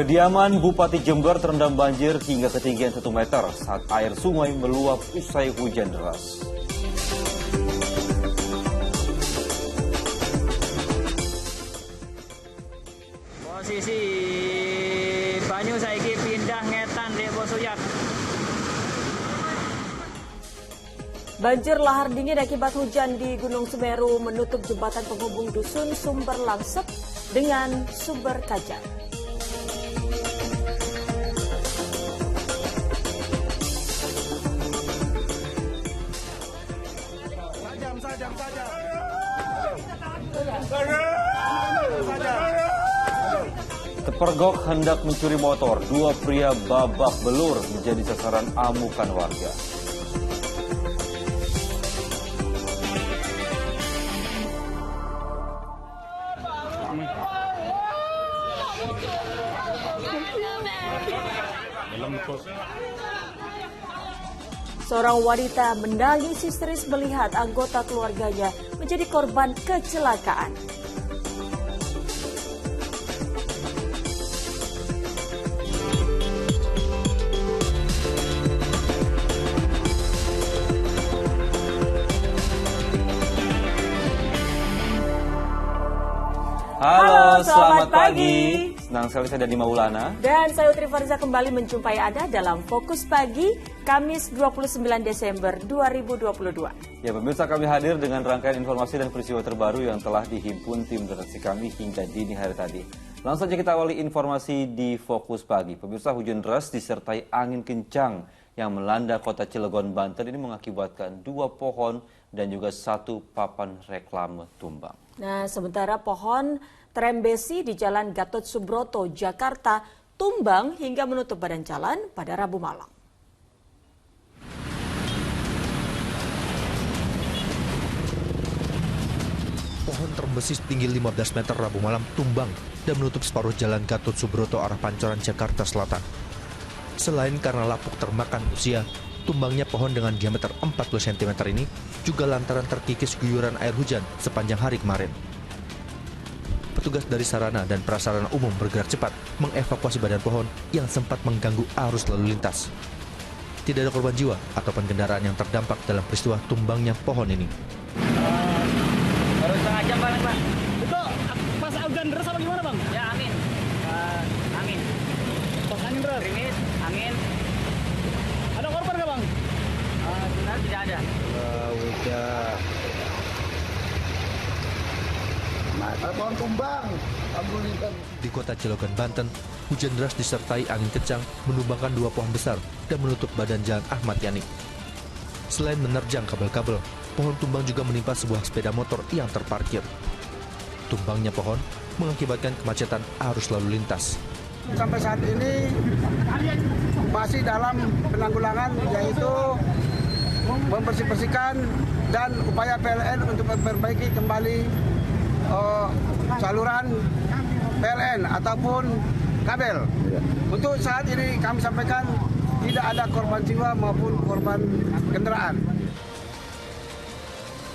Kediaman Bupati Jember terendam banjir hingga ketinggian 1 meter saat air sungai meluap usai hujan deras. Posisi banyu saiki pindah ngetan di Bosuyak. Banjir lahar dingin akibat hujan di Gunung Semeru menutup jembatan penghubung dusun Sumber Langsep dengan Sumber Kajar. Kepergok hendak mencuri motor, 2 pria babak belur menjadi sasaran amukan warga. Seorang wanita menangis histeris melihat anggota keluarganya menjadi korban kecelakaan. Halo, selamat pagi. Senang sekali saya Dani Maulana. Dan saya Utri Farza kembali menjumpai Anda dalam Fokus Pagi, Kamis 29 Desember 2022. Ya pemirsa, kami hadir dengan rangkaian informasi dan peristiwa terbaru yang telah dihimpun tim redaksi kami hingga dini hari tadi. Langsung saja kita awali informasi di Fokus Pagi. Pemirsa, hujan deras disertai angin kencang yang melanda kota Cilegon, Banten ini mengakibatkan 2 pohon dan juga 1 papan reklame tumbang. Nah, sementara pohon trembesi di Jalan Gatot Subroto, Jakarta, tumbang hingga menutup badan jalan pada Rabu malam. Pohon trembesi setinggi 15 meter Rabu malam tumbang dan menutup separuh Jalan Gatot Subroto arah Pancoran, Jakarta Selatan. Selain karena lapuk termakan usia, tumbangnya pohon dengan diameter 40 cm ini juga lantaran terkikis guyuran air hujan sepanjang hari kemarin. Petugas dari sarana dan prasarana umum bergerak cepat mengevakuasi badan pohon yang sempat mengganggu arus lalu lintas. Tidak ada korban jiwa ataupun kendaraan yang terdampak dalam peristiwa tumbangnya pohon ini. Baru setengah jam paling, Pak. Itu pas hujan deras apa gimana, Bang? Ya, angin. Angin. Pas angin deras. Gerimis, angin. Ada korban nggak, Bang? Sebenarnya tidak ada. Pohon tumbang. Di kota Cilegon, Banten, hujan deras disertai angin kencang menumbangkan 2 pohon besar dan menutup badan jalan Ahmad Yani. Selain menerjang kabel-kabel, pohon tumbang juga menimpa sebuah sepeda motor yang terparkir. Tumbangnya pohon mengakibatkan kemacetan arus lalu lintas. Sampai saat ini masih dalam penanggulangan, yaitu membersih-bersihkan dan upaya PLN untuk memperbaiki kembali saluran PLN ataupun kabel. Untuk saat ini kami sampaikan tidak ada korban jiwa maupun korban kendaraan.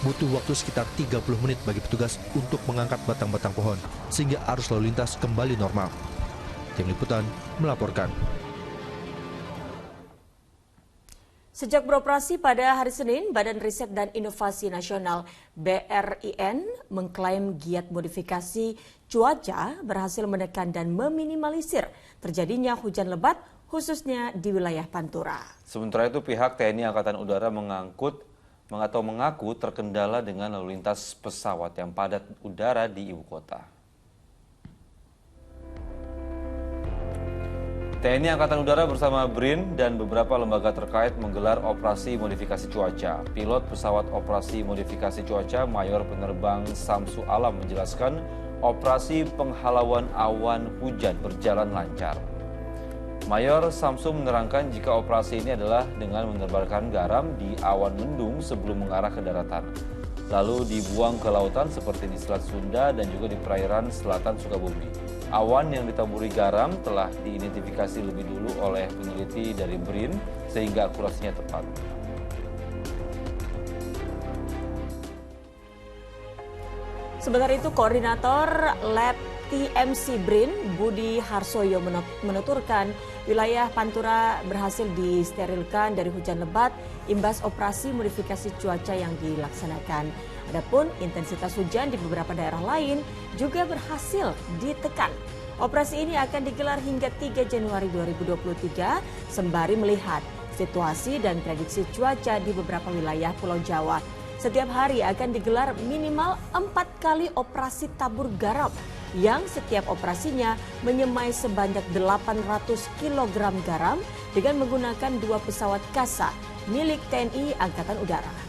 Butuh waktu sekitar 30 menit bagi petugas untuk mengangkat batang-batang pohon sehingga arus lalu lintas kembali normal. Tim Liputan melaporkan. Sejak beroperasi pada hari Senin, Badan Riset dan Inovasi Nasional BRIN mengklaim giat modifikasi cuaca berhasil menekan dan meminimalisir terjadinya hujan lebat khususnya di wilayah Pantura. Sementara itu pihak TNI Angkatan Udara mengaku terkendala dengan lalu lintas pesawat yang padat udara di ibu kota. TNI Angkatan Udara bersama BRIN dan beberapa lembaga terkait menggelar operasi modifikasi cuaca. Pilot pesawat operasi modifikasi cuaca Mayor Penerbang Samsu Alam menjelaskan operasi penghalauan awan hujan berjalan lancar. Mayor Samsu menerangkan jika operasi ini adalah dengan menebarkan garam di awan mendung sebelum mengarah ke daratan. Lalu dibuang ke lautan seperti di Selat Sunda dan juga di perairan selatan Sukabumi. Awan yang ditaburi garam telah diidentifikasi lebih dulu oleh peneliti dari BRIN sehingga akurasinya tepat. Sementara itu, Koordinator Lab TMC BRIN Budi Harsoyo menuturkan wilayah Pantura berhasil disterilkan dari hujan lebat imbas operasi modifikasi cuaca yang dilaksanakan. Adapun intensitas hujan di beberapa daerah lain juga berhasil ditekan. Operasi ini akan digelar hingga 3 Januari 2023 sembari melihat situasi dan prediksi cuaca di beberapa wilayah Pulau Jawa. Setiap hari akan digelar minimal 4 kali operasi tabur garam yang setiap operasinya menyemai sebanyak 800 kg garam dengan menggunakan 2 pesawat Kasa milik TNI Angkatan Udara.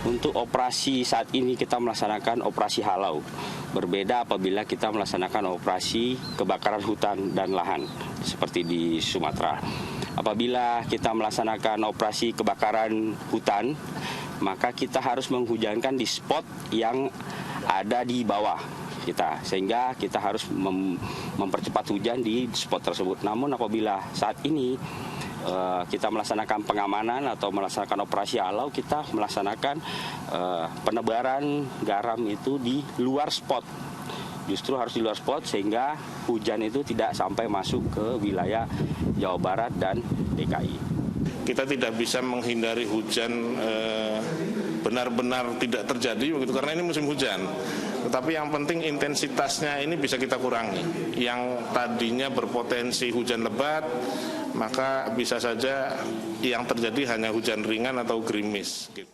Untuk operasi saat ini kita melaksanakan operasi halau. Berbeda apabila kita melaksanakan operasi kebakaran hutan dan lahan seperti di Sumatera. Apabila kita melaksanakan operasi kebakaran hutan, maka kita harus menghujankan di spot yang ada di bawah kita, sehingga kita harus mempercepat hujan di spot tersebut. Namun apabila saat ini kita melaksanakan pengamanan atau melaksanakan operasi halau, kita melaksanakan penebaran garam itu di luar spot. Justru harus di luar spot sehingga hujan itu tidak sampai masuk ke wilayah Jawa Barat dan DKI. Kita tidak bisa menghindari hujan benar-benar tidak terjadi begitu karena ini musim hujan. Tetapi yang penting intensitasnya ini bisa kita kurangi. Yang tadinya berpotensi hujan lebat, maka bisa saja yang terjadi hanya hujan ringan atau gerimis gitu.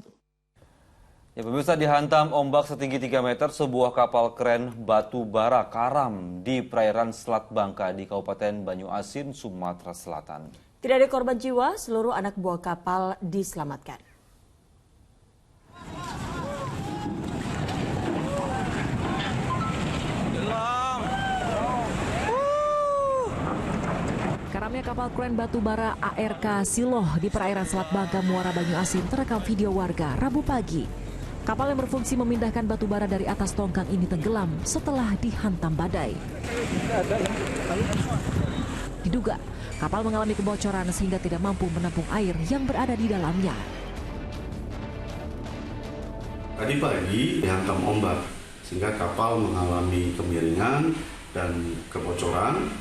Ya, pemirsa, dihantam ombak setinggi 3 meter sebuah kapal kren batu bara karam di perairan Selat Bangka di Kabupaten Banyuasin, Sumatera Selatan. Tidak ada korban jiwa, seluruh anak buah kapal diselamatkan. Karamnya kapal kren batu bara ARK Siloh di perairan Selat Bangka, Muara Banyuasin terekam video warga Rabu pagi. Kapal yang berfungsi memindahkan batu bara dari atas tongkang ini tenggelam setelah dihantam badai. Diduga, kapal mengalami kebocoran sehingga tidak mampu menampung air yang berada di dalamnya. Tadi pagi dihantam ombak sehingga kapal mengalami kemiringan dan kebocoran.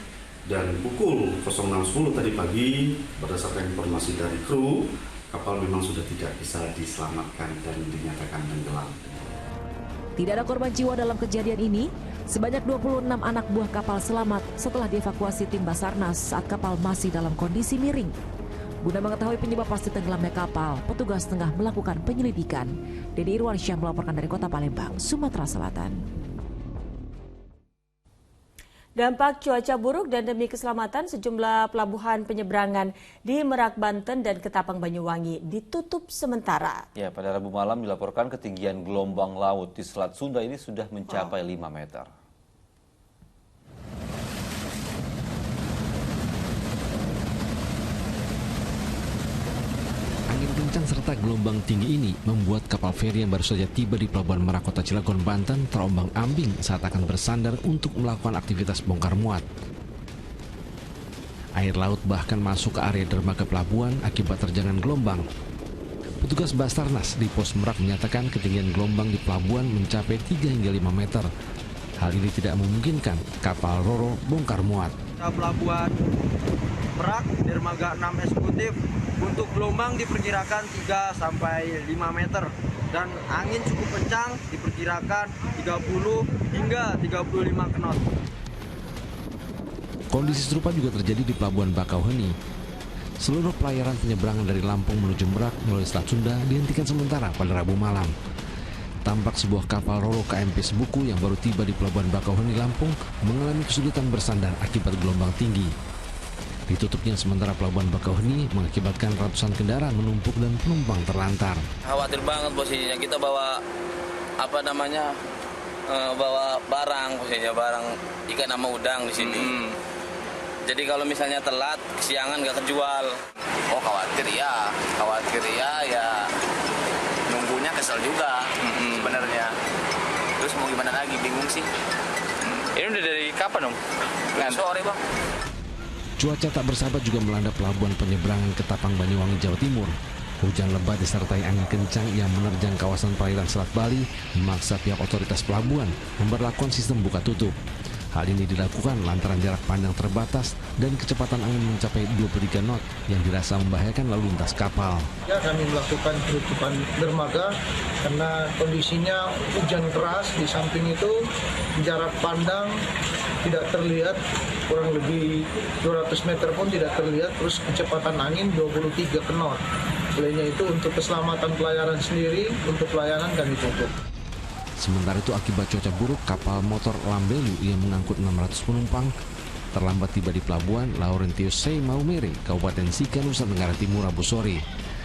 Dan pukul 06.10 tadi pagi, berdasarkan informasi dari kru, kapal memang sudah tidak bisa diselamatkan dan dinyatakan tenggelam. Tidak ada korban jiwa dalam kejadian ini. Sebanyak 26 anak buah kapal selamat setelah dievakuasi tim Basarnas saat kapal masih dalam kondisi miring. Guna mengetahui penyebab pasti tenggelamnya kapal, petugas tengah melakukan penyelidikan. Dedi Irwansyah melaporkan dari Kota Palembang, Sumatera Selatan. Dampak cuaca buruk dan demi keselamatan sejumlah pelabuhan penyeberangan di Merak, Banten dan Ketapang, Banyuwangi ditutup sementara. Ya, pada Rabu malam dilaporkan ketinggian gelombang laut di Selat Sunda ini sudah mencapai 5 meter. Angin kencang serta gelombang tinggi ini membuat kapal feri yang baru saja tiba di Pelabuhan Merak Kota Cilegon, Banten terombang-ambing saat akan bersandar untuk melakukan aktivitas bongkar muat. Air laut bahkan masuk ke area dermaga pelabuhan akibat terjangan gelombang. Petugas Basarnas di Pos Merak menyatakan ketinggian gelombang di pelabuhan mencapai 3 hingga 5 meter. Hal ini tidak memungkinkan kapal Roro bongkar muat. Pelabuhan Merak, dermaga 6 eksekutif, untuk gelombang diperkirakan 3 sampai 5 meter dan angin cukup kencang diperkirakan 30 hingga 35 knot. Kondisi serupa juga terjadi di Pelabuhan Bakauheni. Seluruh pelayaran penyeberangan dari Lampung menuju Merak melalui Selat Sunda dihentikan sementara pada Rabu malam. Tampak sebuah kapal Roro KMP Sebuku yang baru tiba di Pelabuhan Bakauheni, Lampung mengalami kesulitan bersandar akibat gelombang tinggi. Ditutupnya sementara Pelabuhan Bakauheni mengakibatkan ratusan kendaraan menumpuk dan penumpang terlantar. Khawatir banget posisinya, kita bawa bawa barang posisinya, barang ikan sama udang di sini. Jadi kalau misalnya telat, kesiangan nggak kejual. Oh khawatir ya nunggunya kesel juga sebenarnya. Terus mau gimana lagi, bingung sih. Ini udah dari kapan Om? Sore Bang. Cuaca tak bersahabat juga melanda pelabuhan penyeberangan Ketapang, Banyuwangi, Jawa Timur. Hujan lebat disertai angin kencang yang menerjang kawasan perairan Selat Bali memaksa pihak otoritas pelabuhan memberlakukan sistem buka tutup. Hal ini dilakukan lantaran jarak pandang terbatas dan kecepatan angin mencapai 23 knot yang dirasa membahayakan lalu lintas kapal. Ya, kami melakukan penutupan dermaga karena kondisinya hujan keras, di samping itu jarak pandang tidak terlihat, kurang lebih 200 meter pun tidak terlihat, terus kecepatan angin 23 knot. Selainnya itu untuk keselamatan pelayaran sendiri, untuk pelayanan kami tutup. Sementara itu akibat cuaca buruk, kapal motor Lambelu yang mengangkut 600 penumpang terlambat tiba di pelabuhan Laurentius C. Maumere, Kabupaten Sika, Nusa Tenggara Timur Rabu sore.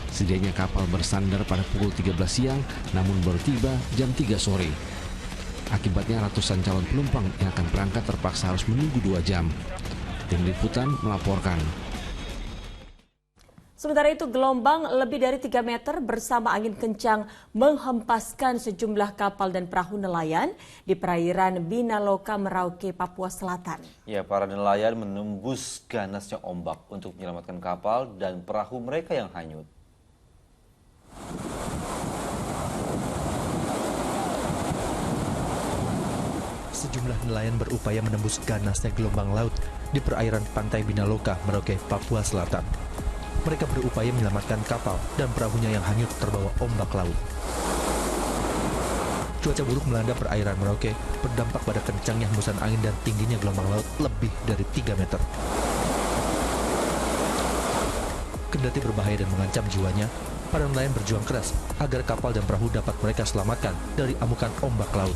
Sedianya kapal bersandar pada pukul 13 siang, namun baru tiba jam 3 sore. Akibatnya ratusan calon penumpang yang akan berangkat terpaksa harus menunggu 2 jam. Tim Liputan melaporkan. Sementara itu gelombang lebih dari 3 meter bersama angin kencang menghempaskan sejumlah kapal dan perahu nelayan di perairan Binaloka, Merauke, Papua Selatan. Ya, para nelayan menembus ganasnya ombak untuk menyelamatkan kapal dan perahu mereka yang hanyut. Sejumlah nelayan berupaya menembus ganasnya gelombang laut di perairan pantai Binaloka, Merauke, Papua Selatan. Mereka berupaya menyelamatkan kapal dan perahunya yang hanyut terbawa ombak laut. Cuaca buruk melanda perairan Merauke berdampak pada kencangnya hembusan angin dan tingginya gelombang laut lebih dari 3 meter. Kendati berbahaya dan mengancam jiwanya, para nelayan berjuang keras agar kapal dan perahu dapat mereka selamatkan dari amukan ombak laut.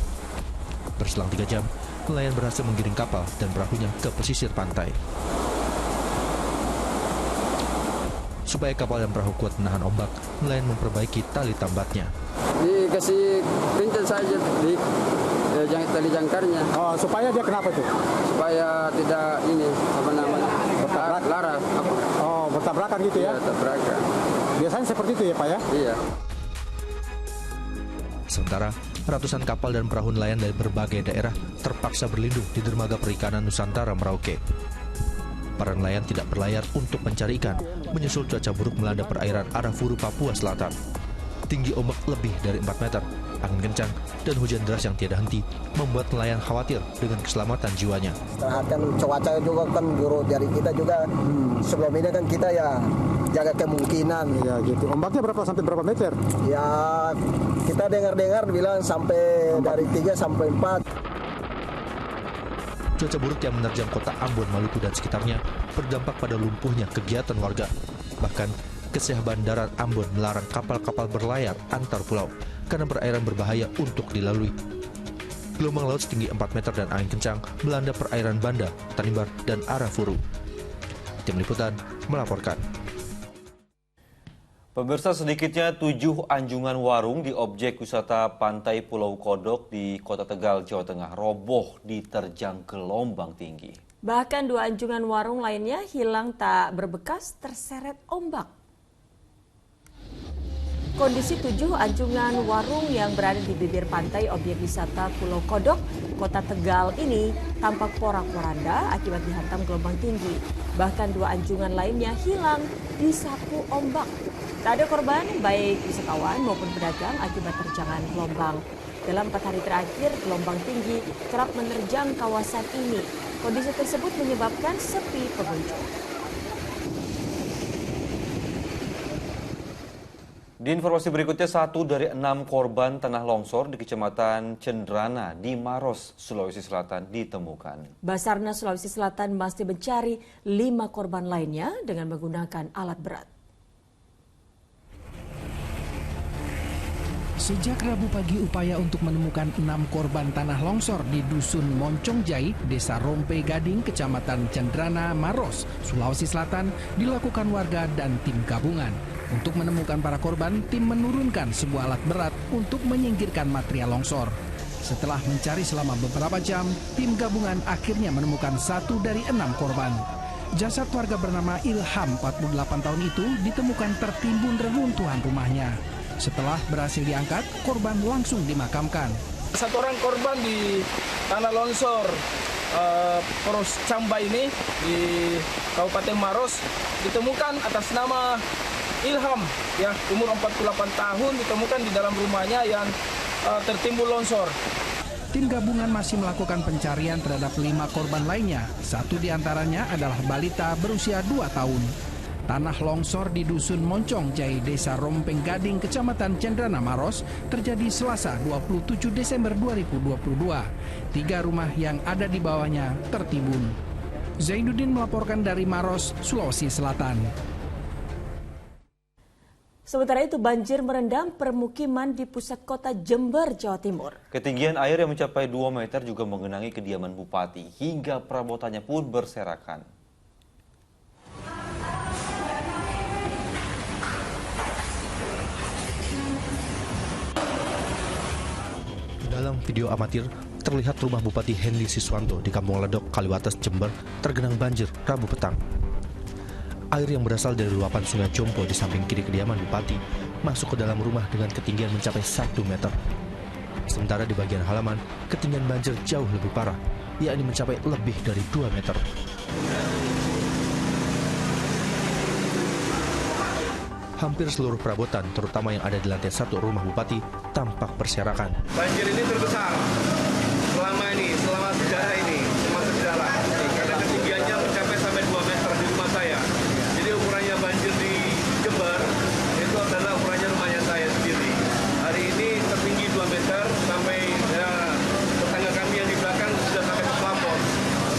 Berselang 3 jam, nelayan berhasil menggiring kapal dan perahunya ke pesisir pantai. Supaya kapal dan perahu kuat menahan ombak, nelayan memperbaiki tali tambatnya. Dikasih kencang saja di tali jangkarnya. Oh, supaya dia kenapa tuh? Supaya tidak laras. Oh, bertabrakan gitu ya? Iya, tabrakan. Biasanya seperti itu ya Pak ya? Iya. Sementara, ratusan kapal dan perahu nelayan dari berbagai daerah terpaksa berlindung di dermaga perikanan Nusantara Merauke. Para nelayan tidak berlayar untuk mencari ikan, menyusul cuaca buruk melanda perairan Arafuru, Papua Selatan. Tinggi ombak lebih dari 4 meter, angin kencang, dan hujan deras yang tiada henti membuat nelayan khawatir dengan keselamatan jiwanya. Perhatikan cuaca juga kan guru dari kita juga. Sebelum ini kan kita ya jaga kemungkinan. Ya gitu. Ombaknya berapa sampai berapa meter? Ya kita dengar-dengar bilang sampai dari 3 sampai 4. Cuaca buruk yang menerjang kota Ambon, Maluku dan sekitarnya berdampak pada lumpuhnya kegiatan warga. Bahkan, Keseh Bandaran Ambon melarang kapal-kapal berlayar antar pulau karena perairan berbahaya untuk dilalui. Gelombang laut setinggi 4 meter dan angin kencang melanda perairan Banda, Tanimbar, dan Arafuru. Tim Liputan melaporkan. Pemirsa, sedikitnya 7 anjungan warung di objek wisata Pantai Pulau Kodok di Kota Tegal, Jawa Tengah roboh diterjang gelombang tinggi. Bahkan 2 anjungan warung lainnya hilang tak berbekas terseret ombak. Kondisi 7 anjungan warung yang berada di bibir pantai objek wisata Pulau Kodok, Kota Tegal ini tampak porak-poranda akibat dihantam gelombang tinggi. Bahkan 2 anjungan lainnya hilang disapu ombak. Tak ada korban baik wisatawan maupun pedagang akibat terjangan gelombang. Dalam 4 hari terakhir, gelombang tinggi kerap menerjang kawasan ini. Kondisi tersebut menyebabkan sepi pengunjung. Di informasi berikutnya, 1 dari 6 korban tanah longsor di Kecamatan Cendrana di Maros, Sulawesi Selatan ditemukan. Basarnas Sulawesi Selatan masih mencari 5 korban lainnya dengan menggunakan alat berat. Sejak Rabu pagi, upaya untuk menemukan 6 korban tanah longsor di Dusun Moncongjai, Desa Rompe Gading, Kecamatan Cendrana, Maros, Sulawesi Selatan dilakukan warga dan tim gabungan. Untuk menemukan para korban, tim menurunkan sebuah alat berat untuk menyingkirkan material longsor. Setelah mencari selama beberapa jam, tim gabungan akhirnya menemukan 1 dari 6 korban. Jasad warga bernama Ilham, 48 tahun itu, ditemukan tertimbun reruntuhan rumahnya. Setelah berhasil diangkat, korban langsung dimakamkan. 1 orang korban di tanah longsor Poros Camba ini di Kabupaten Maros ditemukan atas nama Ilham, ya, umur 48 tahun, ditemukan di dalam rumahnya yang tertimbun longsor. Tim gabungan masih melakukan pencarian terhadap 5 korban lainnya. 1 diantaranya adalah balita berusia 2 tahun. Tanah longsor di Dusun Moncong Jai, Desa Rompeng Gading, Kecamatan Cendrana Maros, terjadi Selasa 27 Desember 2022. 3 rumah yang ada di bawahnya tertimbun. Zainuddin melaporkan dari Maros, Sulawesi Selatan. Sementara itu banjir merendam permukiman di pusat kota Jember, Jawa Timur. Ketinggian air yang mencapai 2 meter juga menggenangi kediaman bupati, hingga perabotannya pun berserakan. Dalam video amatir, terlihat rumah Bupati Hendy Siswanto di Kampung Ledok, Kaliwates, Jember tergenang banjir Rabu petang. Air yang berasal dari luapan Sungai Jompo di samping kiri kediaman Bupati masuk ke dalam rumah dengan ketinggian mencapai 1 meter. Sementara di bagian halaman, ketinggian banjir jauh lebih parah, yakni mencapai lebih dari 2 meter. Hampir seluruh perabotan, terutama yang ada di lantai 1 rumah Bupati, tampak berserakan. Banjir ini terbesar selama sejarah ini, masa sejarah. Karena ketinggiannya mencapai sampai 2 meter di rumah saya. Jadi ukurannya banjir di Jember itu adalah ukurannya rumahnya saya sendiri. Hari ini tertinggi 2 meter sampai tetangga kami yang di belakang sudah sampai ke plafon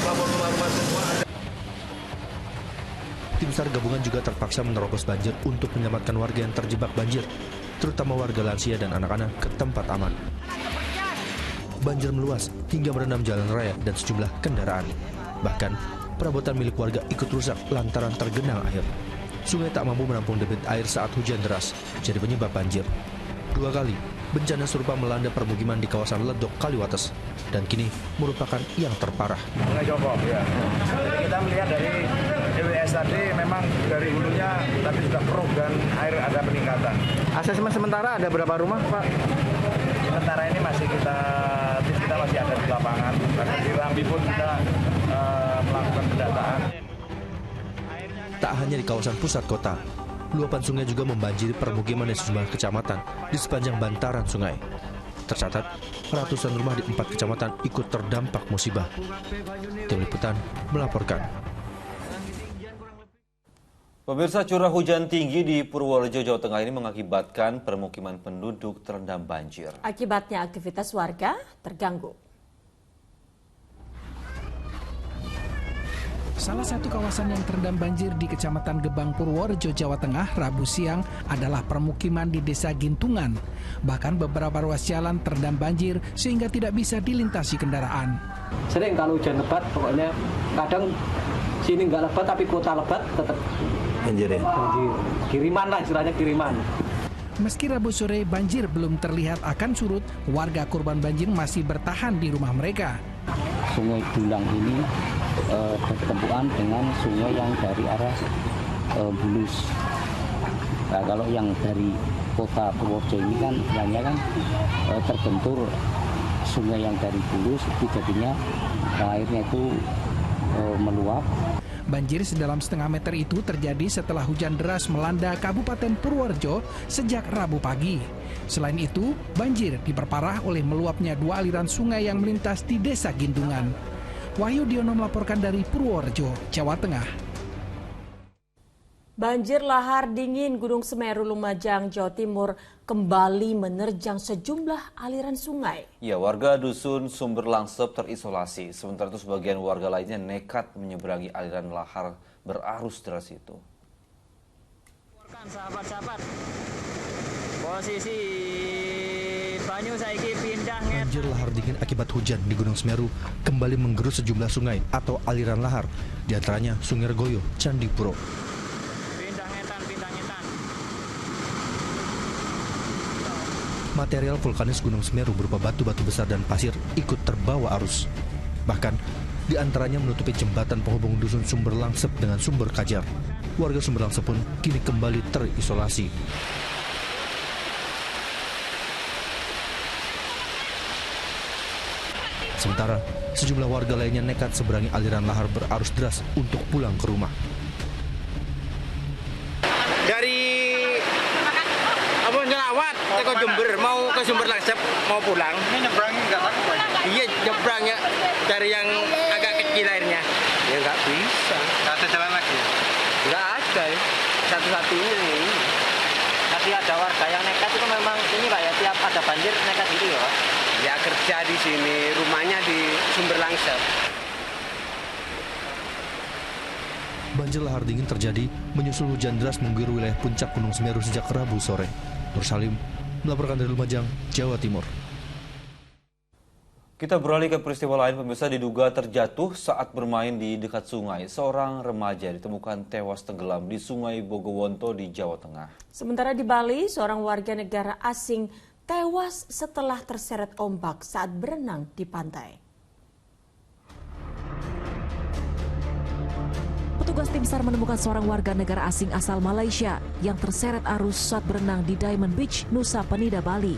rumah-rumah semua ada. Tim SAR gabungan juga terpaksa menerobos banjir untuk menyelamatkan warga yang terjebak banjir, terutama warga lansia dan anak-anak ke tempat aman. Banjir meluas hingga merendam jalan raya dan sejumlah kendaraan. Bahkan, perabotan milik warga ikut rusak lantaran tergenang air. Sungai tak mampu menampung debit air saat hujan deras, jadi penyebab banjir. 2 kali, bencana serupa melanda permukiman di kawasan Ledok, Kaliwates, dan kini merupakan yang terparah. Sungai Jompo, ya. Jadi kita melihat dari DWS tadi memang dari hulunya tapi sudah keruh dan air ada peningkatan. Asesmen sementara ada berapa rumah, Pak? Sementara ini masih tim kita masih ada di lapangan. Karena di Rambi pun kita melakukan pendataan. Tak hanya di kawasan pusat kota, luapan sungai juga membanjiri permukiman di sejumlah kecamatan di sepanjang bantaran sungai. Tercatat, ratusan rumah di 4 kecamatan ikut terdampak musibah. Tim Liputan melaporkan. Pemirsa, curah hujan tinggi di Purworejo, Jawa Tengah ini mengakibatkan permukiman penduduk terendam banjir. Akibatnya aktivitas warga terganggu. Salah satu kawasan yang terendam banjir di Kecamatan Gebang, Purworejo, Jawa Tengah, Rabu siang adalah permukiman di Desa Gintungan. Bahkan beberapa ruas jalan terendam banjir sehingga tidak bisa dilintasi kendaraan. Sering kalau hujan lebat, pokoknya kadang sini nggak lebat tapi kota lebat tetap banjir ya? Banjir. Kiriman lah istilahnya, kiriman. Meski Rabu sore banjir belum terlihat akan surut, warga korban banjir masih bertahan di rumah mereka. Sungai Dulang ini bertempuran dengan sungai yang dari arah Bulus. Nah, kalau yang dari kota Purworejo ini kan hanya kan terbentur sungai yang dari Bulus, itu jadinya airnya itu meluap. Banjir sedalam setengah meter itu terjadi setelah hujan deras melanda Kabupaten Purworejo sejak Rabu pagi. Selain itu, banjir diperparah oleh meluapnya 2 aliran sungai yang melintas di Desa Gintungan. Wahyu Diono melaporkan dari Purworejo, Jawa Tengah. Banjir lahar dingin Gunung Semeru, Lumajang, Jawa Timur kembali menerjang sejumlah aliran sungai. Ya, warga dusun Sumber Langsep terisolasi, sementara itu sebagian warga lainnya nekat menyeberangi aliran lahar berarus deras itu. Sahabat-sahabat, posisi banyu saiki pindah. Banjir lahar dingin akibat hujan di Gunung Semeru kembali menggerus sejumlah sungai atau aliran lahar, di antaranya Sungai Regoyo, Candipuro. Material vulkanis Gunung Semeru berupa batu-batu besar dan pasir ikut terbawa arus. Bahkan, di antaranya menutupi jembatan penghubung dusun Sumber Langsep dengan Sumber Kajar. Warga Sumber Langsep pun kini kembali terisolasi. Sementara, sejumlah warga lainnya nekat seberangi aliran lahar berarus deras untuk pulang ke rumah. Dari ke Jember, mau ke Sumber Langsep, mau pulang. Ini nyebrangnya nggak takut Pak? Iya, nyebrangnya dari yang agak kecil airnya. Ya nggak bisa. Nggak ada jalan lagi ya? Nggak ada ya. Satu-satunya ini. Tapi ada warga yang nekat itu memang ini Pak ya, tiap ada banjir nekat gitu ya Pak? Ya kerja di sini, rumahnya di Sumber Langsep. Banjir lahar dingin terjadi menyusul hujan deras mengguyur wilayah puncak Gunung Semeru sejak Rabu sore. Nur Salim melaporkan dari Lumajang, Jawa Timur. Kita beralih ke peristiwa lain. Pemirsa, diduga terjatuh saat bermain di dekat sungai. Seorang remaja ditemukan tewas tenggelam di Sungai Bogowonto di Jawa Tengah. Sementara di Bali, seorang warga negara asing tewas setelah terseret ombak saat berenang di pantai. Petugas tim SAR menemukan seorang warga negara asing asal Malaysia yang terseret arus saat berenang di Diamond Beach, Nusa Penida, Bali.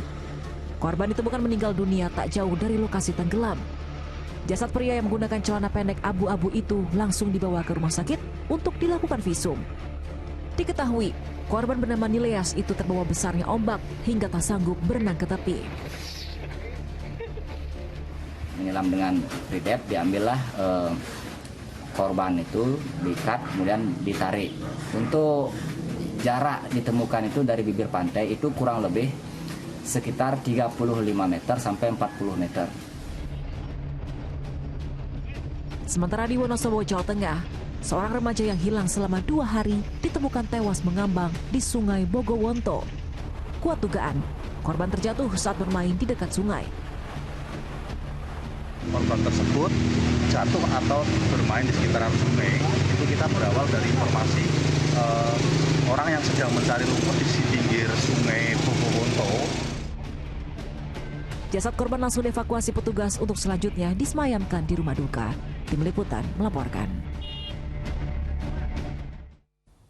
Korban ditemukan meninggal dunia tak jauh dari lokasi tenggelam. Jasad pria yang menggunakan celana pendek abu-abu itu langsung dibawa ke rumah sakit untuk dilakukan visum. Diketahui, korban bernama Nileas itu terbawa besarnya ombak hingga tak sanggup berenang ke tepi. Menyelam dengan redep, diambillah korban itu, diikat, kemudian ditarik. Untuk jarak ditemukan itu dari bibir pantai itu kurang lebih sekitar 35 meter sampai 40 meter. Sementara di Wonosobo, Jawa Tengah, seorang remaja yang hilang selama 2 hari ditemukan tewas mengambang di Sungai Bogowonto. Kuat dugaan, korban terjatuh saat bermain di dekat sungai. Korban tersebut jatuh atau bermain di sekitaran sungai. Itu kita berawal dari informasi orang yang sedang mencari rumput di pinggir Sungai Bogowonto. Jasad korban langsung dievakuasi petugas untuk selanjutnya disemayamkan di rumah duka. Tim Liputan melaporkan.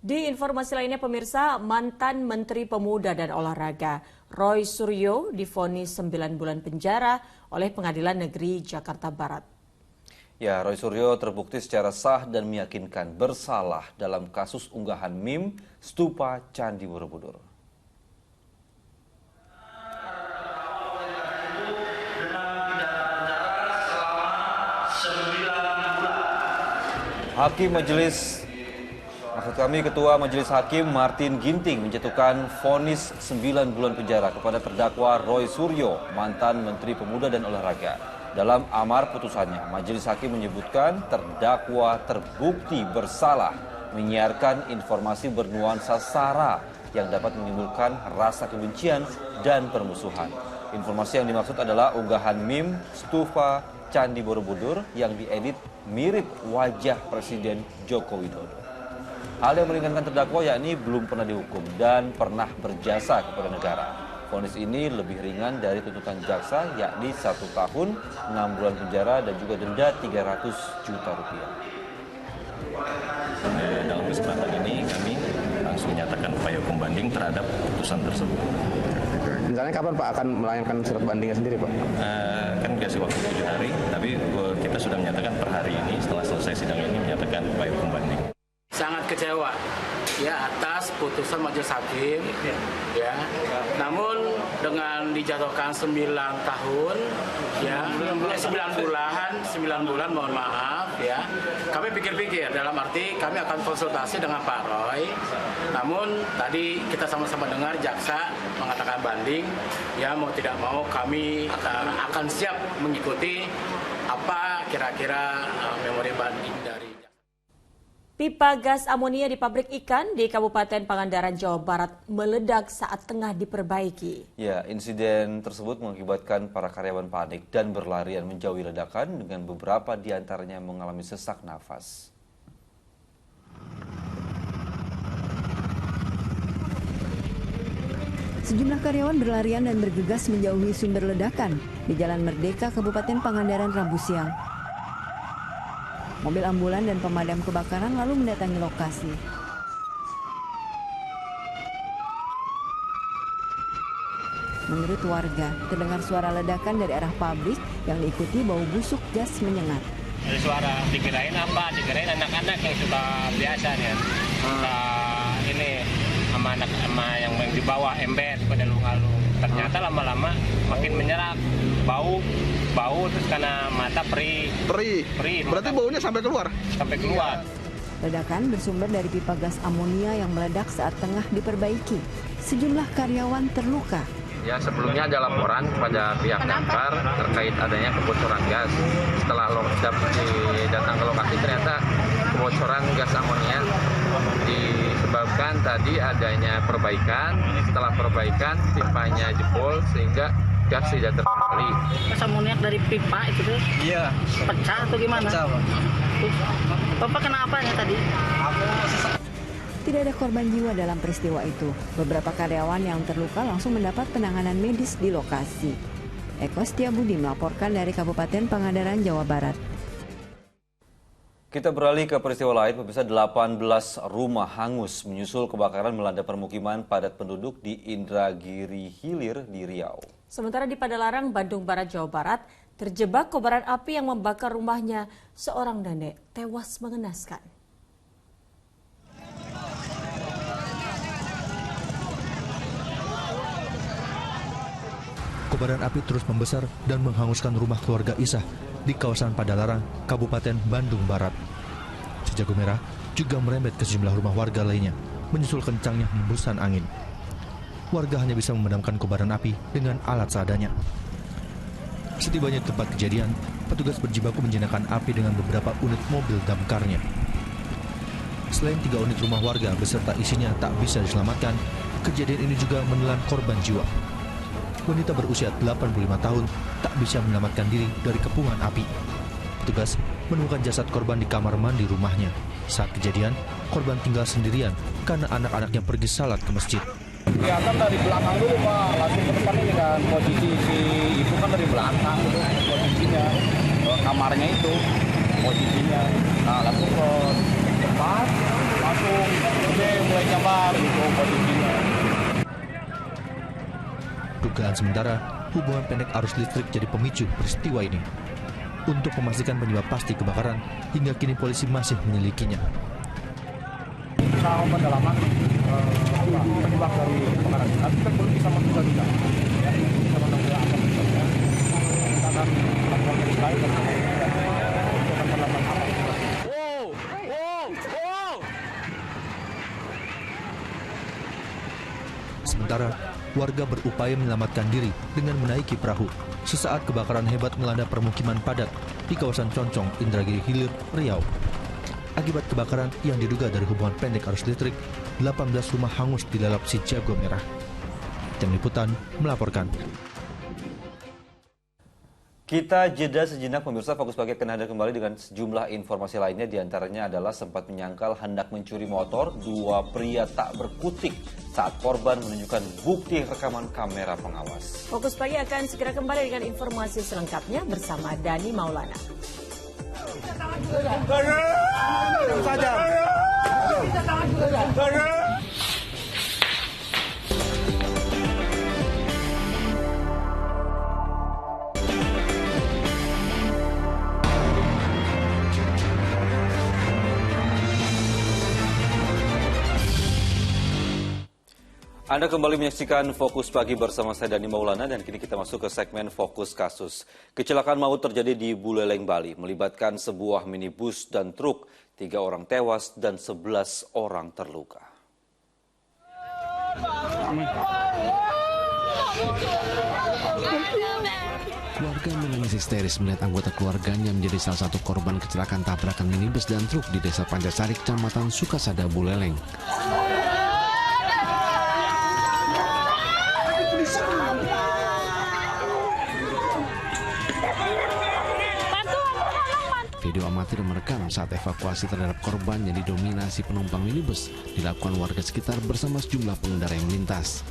Di informasi lainnya pemirsa, mantan Menteri Pemuda dan Olahraga Roy Suryo divonis 9 bulan penjara oleh Pengadilan Negeri Jakarta Barat. Ya, Roy Suryo terbukti secara sah dan meyakinkan bersalah dalam kasus unggahan meme Stupa Candi Borobudur. Ketua Majelis Hakim Martin Ginting menjatuhkan vonis 9 bulan penjara kepada terdakwa Roy Suryo, mantan Menteri Pemuda dan Olahraga. Dalam amar putusannya, Majelis Hakim menyebutkan terdakwa terbukti bersalah menyiarkan informasi bernuansa sara yang dapat menimbulkan rasa kebencian dan permusuhan. Informasi yang dimaksud adalah unggahan meme Stupa Candi Borobudur yang diedit mirip wajah Presiden Joko Widodo. Hal yang meringankan terdakwa yakni belum pernah dihukum dan pernah berjasa kepada negara. Vonis ini lebih ringan dari tuntutan jaksa yakni 1 tahun, 6 bulan penjara dan juga denda 300 juta rupiah. Dalam kesempatan ini kami langsung menyatakan upaya hukum banding terhadap putusan tersebut. Misalnya kapan Pak akan melayangkan surat bandingnya sendiri Pak? Kan dikasih waktu 7 hari, tapi kita sudah menyatakan per hari ini setelah selesai sidang ini menyatakan upaya hukum banding. Sangat kecewa ya atas putusan Majelis Hakim ya. Namun dengan dijatuhkan 9 tahun ya 9 bulan mohon maaf ya. Kami pikir-pikir dalam arti kami akan konsultasi dengan Pak Roy. Namun tadi kita sama-sama dengar jaksa mengatakan banding ya, mau tidak mau kami akan siap mengikuti apa kira-kira memori banding dari. Pipa gas amonia di pabrik ikan di Kabupaten Pangandaran, Jawa Barat meledak saat tengah diperbaiki. Ya, insiden tersebut mengakibatkan para karyawan panik dan berlarian menjauhi ledakan dengan beberapa di antaranya mengalami sesak nafas. Sejumlah karyawan berlarian dan bergegas menjauhi sumber ledakan di Jalan Merdeka, Kabupaten Pangandaran, Rabu siang. Mobil ambulan dan pemadam kebakaran lalu mendatangi lokasi. Menurut warga, terdengar suara ledakan dari arah pabrik yang diikuti bau busuk gas menyengat. Ada suara, dikirain apa? Dikirain anak-anak yang suka biasa nih. Ini sama anak yang di bawah ember pada lunga-lunga. ternyata lama-lama makin menyerap, bau terus karena mata perih. Berarti baunya sampai keluar? Sampai keluar. Ledakan bersumber dari pipa gas amonia yang meledak saat tengah diperbaiki. Sejumlah karyawan terluka. Ya, sebelumnya ada laporan kepada pihak damkar terkait adanya kebocoran gas. Setelah datang ke lokasi ternyata kebocoran gas amonia disebabkan tadi adanya perbaikan. Setelah perbaikan pipanya jebol sehingga gas tidak terkendali. Gas amoniak dari pipa itu tuh? Iya. Pecah atau gimana? Pecah, Pak. Bapak kena apanya tadi? Tidak ada korban jiwa dalam peristiwa itu. Beberapa karyawan yang terluka langsung mendapat penanganan medis di lokasi. Eko Setiabudi melaporkan dari Kabupaten Pangandaran, Jawa Barat. Kita beralih ke peristiwa lain, pemirsa. 18 rumah hangus menyusul kebakaran melanda permukiman padat penduduk di Indragiri Hilir di Riau. Sementara di Padalarang, Bandung Barat, Jawa Barat, terjebak kobaran api yang membakar rumahnya, seorang nenek tewas mengenaskan. Kobaran api terus membesar dan menghanguskan rumah keluarga Isah di kawasan Padalarang, Kabupaten Bandung Barat. Sejago merah juga merembet ke sejumlah rumah warga lainnya, menyusul kencangnya hembusan angin. Warga hanya bisa memadamkan kobaran api dengan alat seadanya. Setibanya di tempat kejadian, petugas berjibaku menjinakkan api dengan beberapa unit mobil damkarnya. Selain 3 unit rumah warga beserta isinya tak bisa diselamatkan, kejadian ini juga menelan korban jiwa. Wanita berusia 85 tahun tak bisa menyelamatkan diri dari kepungan api. Petugas menemukan jasad korban di kamar mandi rumahnya. Saat kejadian, korban tinggal sendirian karena anak-anaknya pergi salat ke masjid. Kelihatan dari belakang dulu, Pak, langsung ke depan ini kan, posisi si ibu kan dari belakang itu posisinya, kamarnya itu posisinya. Nah, langsung ke depan, langsung mulai nyabar gitu posisinya. Dugaan sementara, hubungan pendek arus listrik jadi pemicu peristiwa ini. Untuk memastikan penyebab pasti kebakaran, hingga kini polisi masih menyelidikinya. Usaha pendalaman penyebab dari kebakaran, tapi kan belum bisa menentukan juga. Ya, bisa menentukan apa penyebabnya. Kita akan lakukan sekali dan akan melakukan apa. Sementara, warga berupaya menyelamatkan diri dengan menaiki perahu. Sesaat kebakaran hebat melanda permukiman padat di kawasan Concong, Indragiri Hilir, Riau. Akibat kebakaran yang diduga dari hubungan pendek arus listrik, 18 rumah hangus dilalap si jago merah. Tim Liputan melaporkan. Kita jeda sejenak, pemirsa. Fokus Pagi akan hadir kembali dengan sejumlah informasi lainnya. Di antaranya adalah sempat menyangkal hendak mencuri motor, 2 pria tak berkutik saat korban menunjukkan bukti rekaman kamera pengawas. Fokus Pagi akan segera kembali dengan informasi selengkapnya bersama Dani Maulana. Anda kembali menyaksikan Fokus Pagi bersama saya Dani Maulana, dan kini kita masuk ke segmen Fokus Kasus. Kecelakaan maut terjadi di Buleleng, Bali, melibatkan sebuah minibus dan truk. 3 orang tewas dan 11 orang terluka. Warga menangis histeris melihat anggota keluarganya menjadi salah satu korban kecelakaan tabrakan minibus dan truk di Desa Pancasari, Kecamatan Sukasada, Buleleng. Video amatir merekam saat evakuasi terhadap korban yang didominasi penumpang minibus dilakukan warga sekitar bersama sejumlah pengendara yang melintas.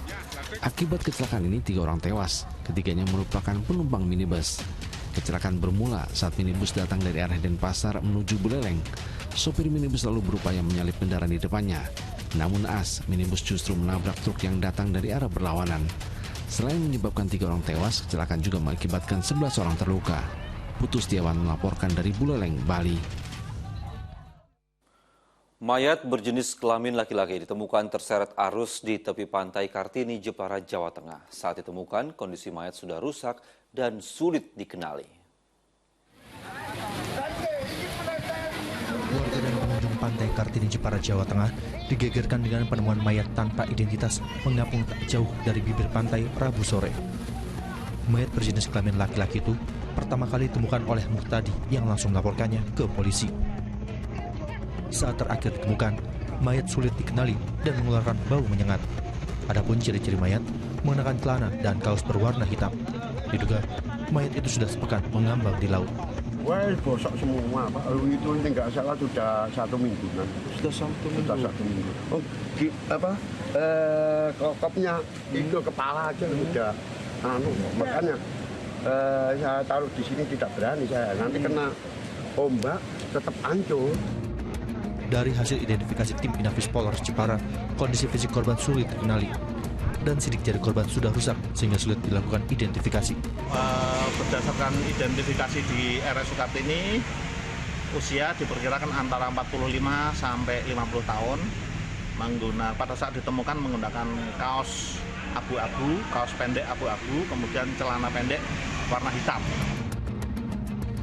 Akibat kecelakaan ini 3 orang tewas, ketiganya merupakan penumpang minibus. Kecelakaan bermula saat minibus datang dari arah Denpasar menuju Buleleng. Sopir minibus lalu berupaya menyalip kendaraan di depannya. Namun naas, minibus justru menabrak truk yang datang dari arah berlawanan. Selain menyebabkan 3 orang tewas, kecelakaan juga mengakibatkan 11 orang terluka. Putu Setiawan melaporkan dari Buleleng, Bali. Mayat berjenis kelamin laki-laki ditemukan terseret arus di tepi pantai Kartini, Jepara, Jawa Tengah. Saat ditemukan, kondisi mayat sudah rusak dan sulit dikenali. Warga dan pengunjung pantai Kartini, Jepara, Jawa Tengah digegerkan dengan penemuan mayat tanpa identitas mengapung tak jauh dari bibir pantai Rabu sore. Mayat berjenis kelamin laki-laki itu pertama kali ditemukan oleh Muhtadi yang langsung melaporkannya ke polisi. Saat terakhir ditemukan, mayat sulit dikenali dan mengeluarkan bau menyengat. Adapun ciri-ciri mayat mengenakan celana dan kaos berwarna hitam. Diduga, mayat itu sudah sepekan mengambang di laut. Wah, bosok semua, Pak. Itu nggak salah sudah 1 mingguan. Sudah 1 minggu. Oh, kokopnya itu kepala aja udah makanya saya taruh di sini tidak berani saya. Nanti kena ombak tetap hancur. Dari hasil identifikasi tim Inafis Polres Jepara, kondisi fisik korban sulit dikenali dan sidik jari korban sudah rusak sehingga sulit dilakukan identifikasi. Berdasarkan identifikasi di RSU Kartini, usia diperkirakan antara 45 sampai 50 tahun. Pada saat ditemukan menggunakan kaos abu-abu, kaos pendek abu-abu, kemudian celana pendek warna hitam.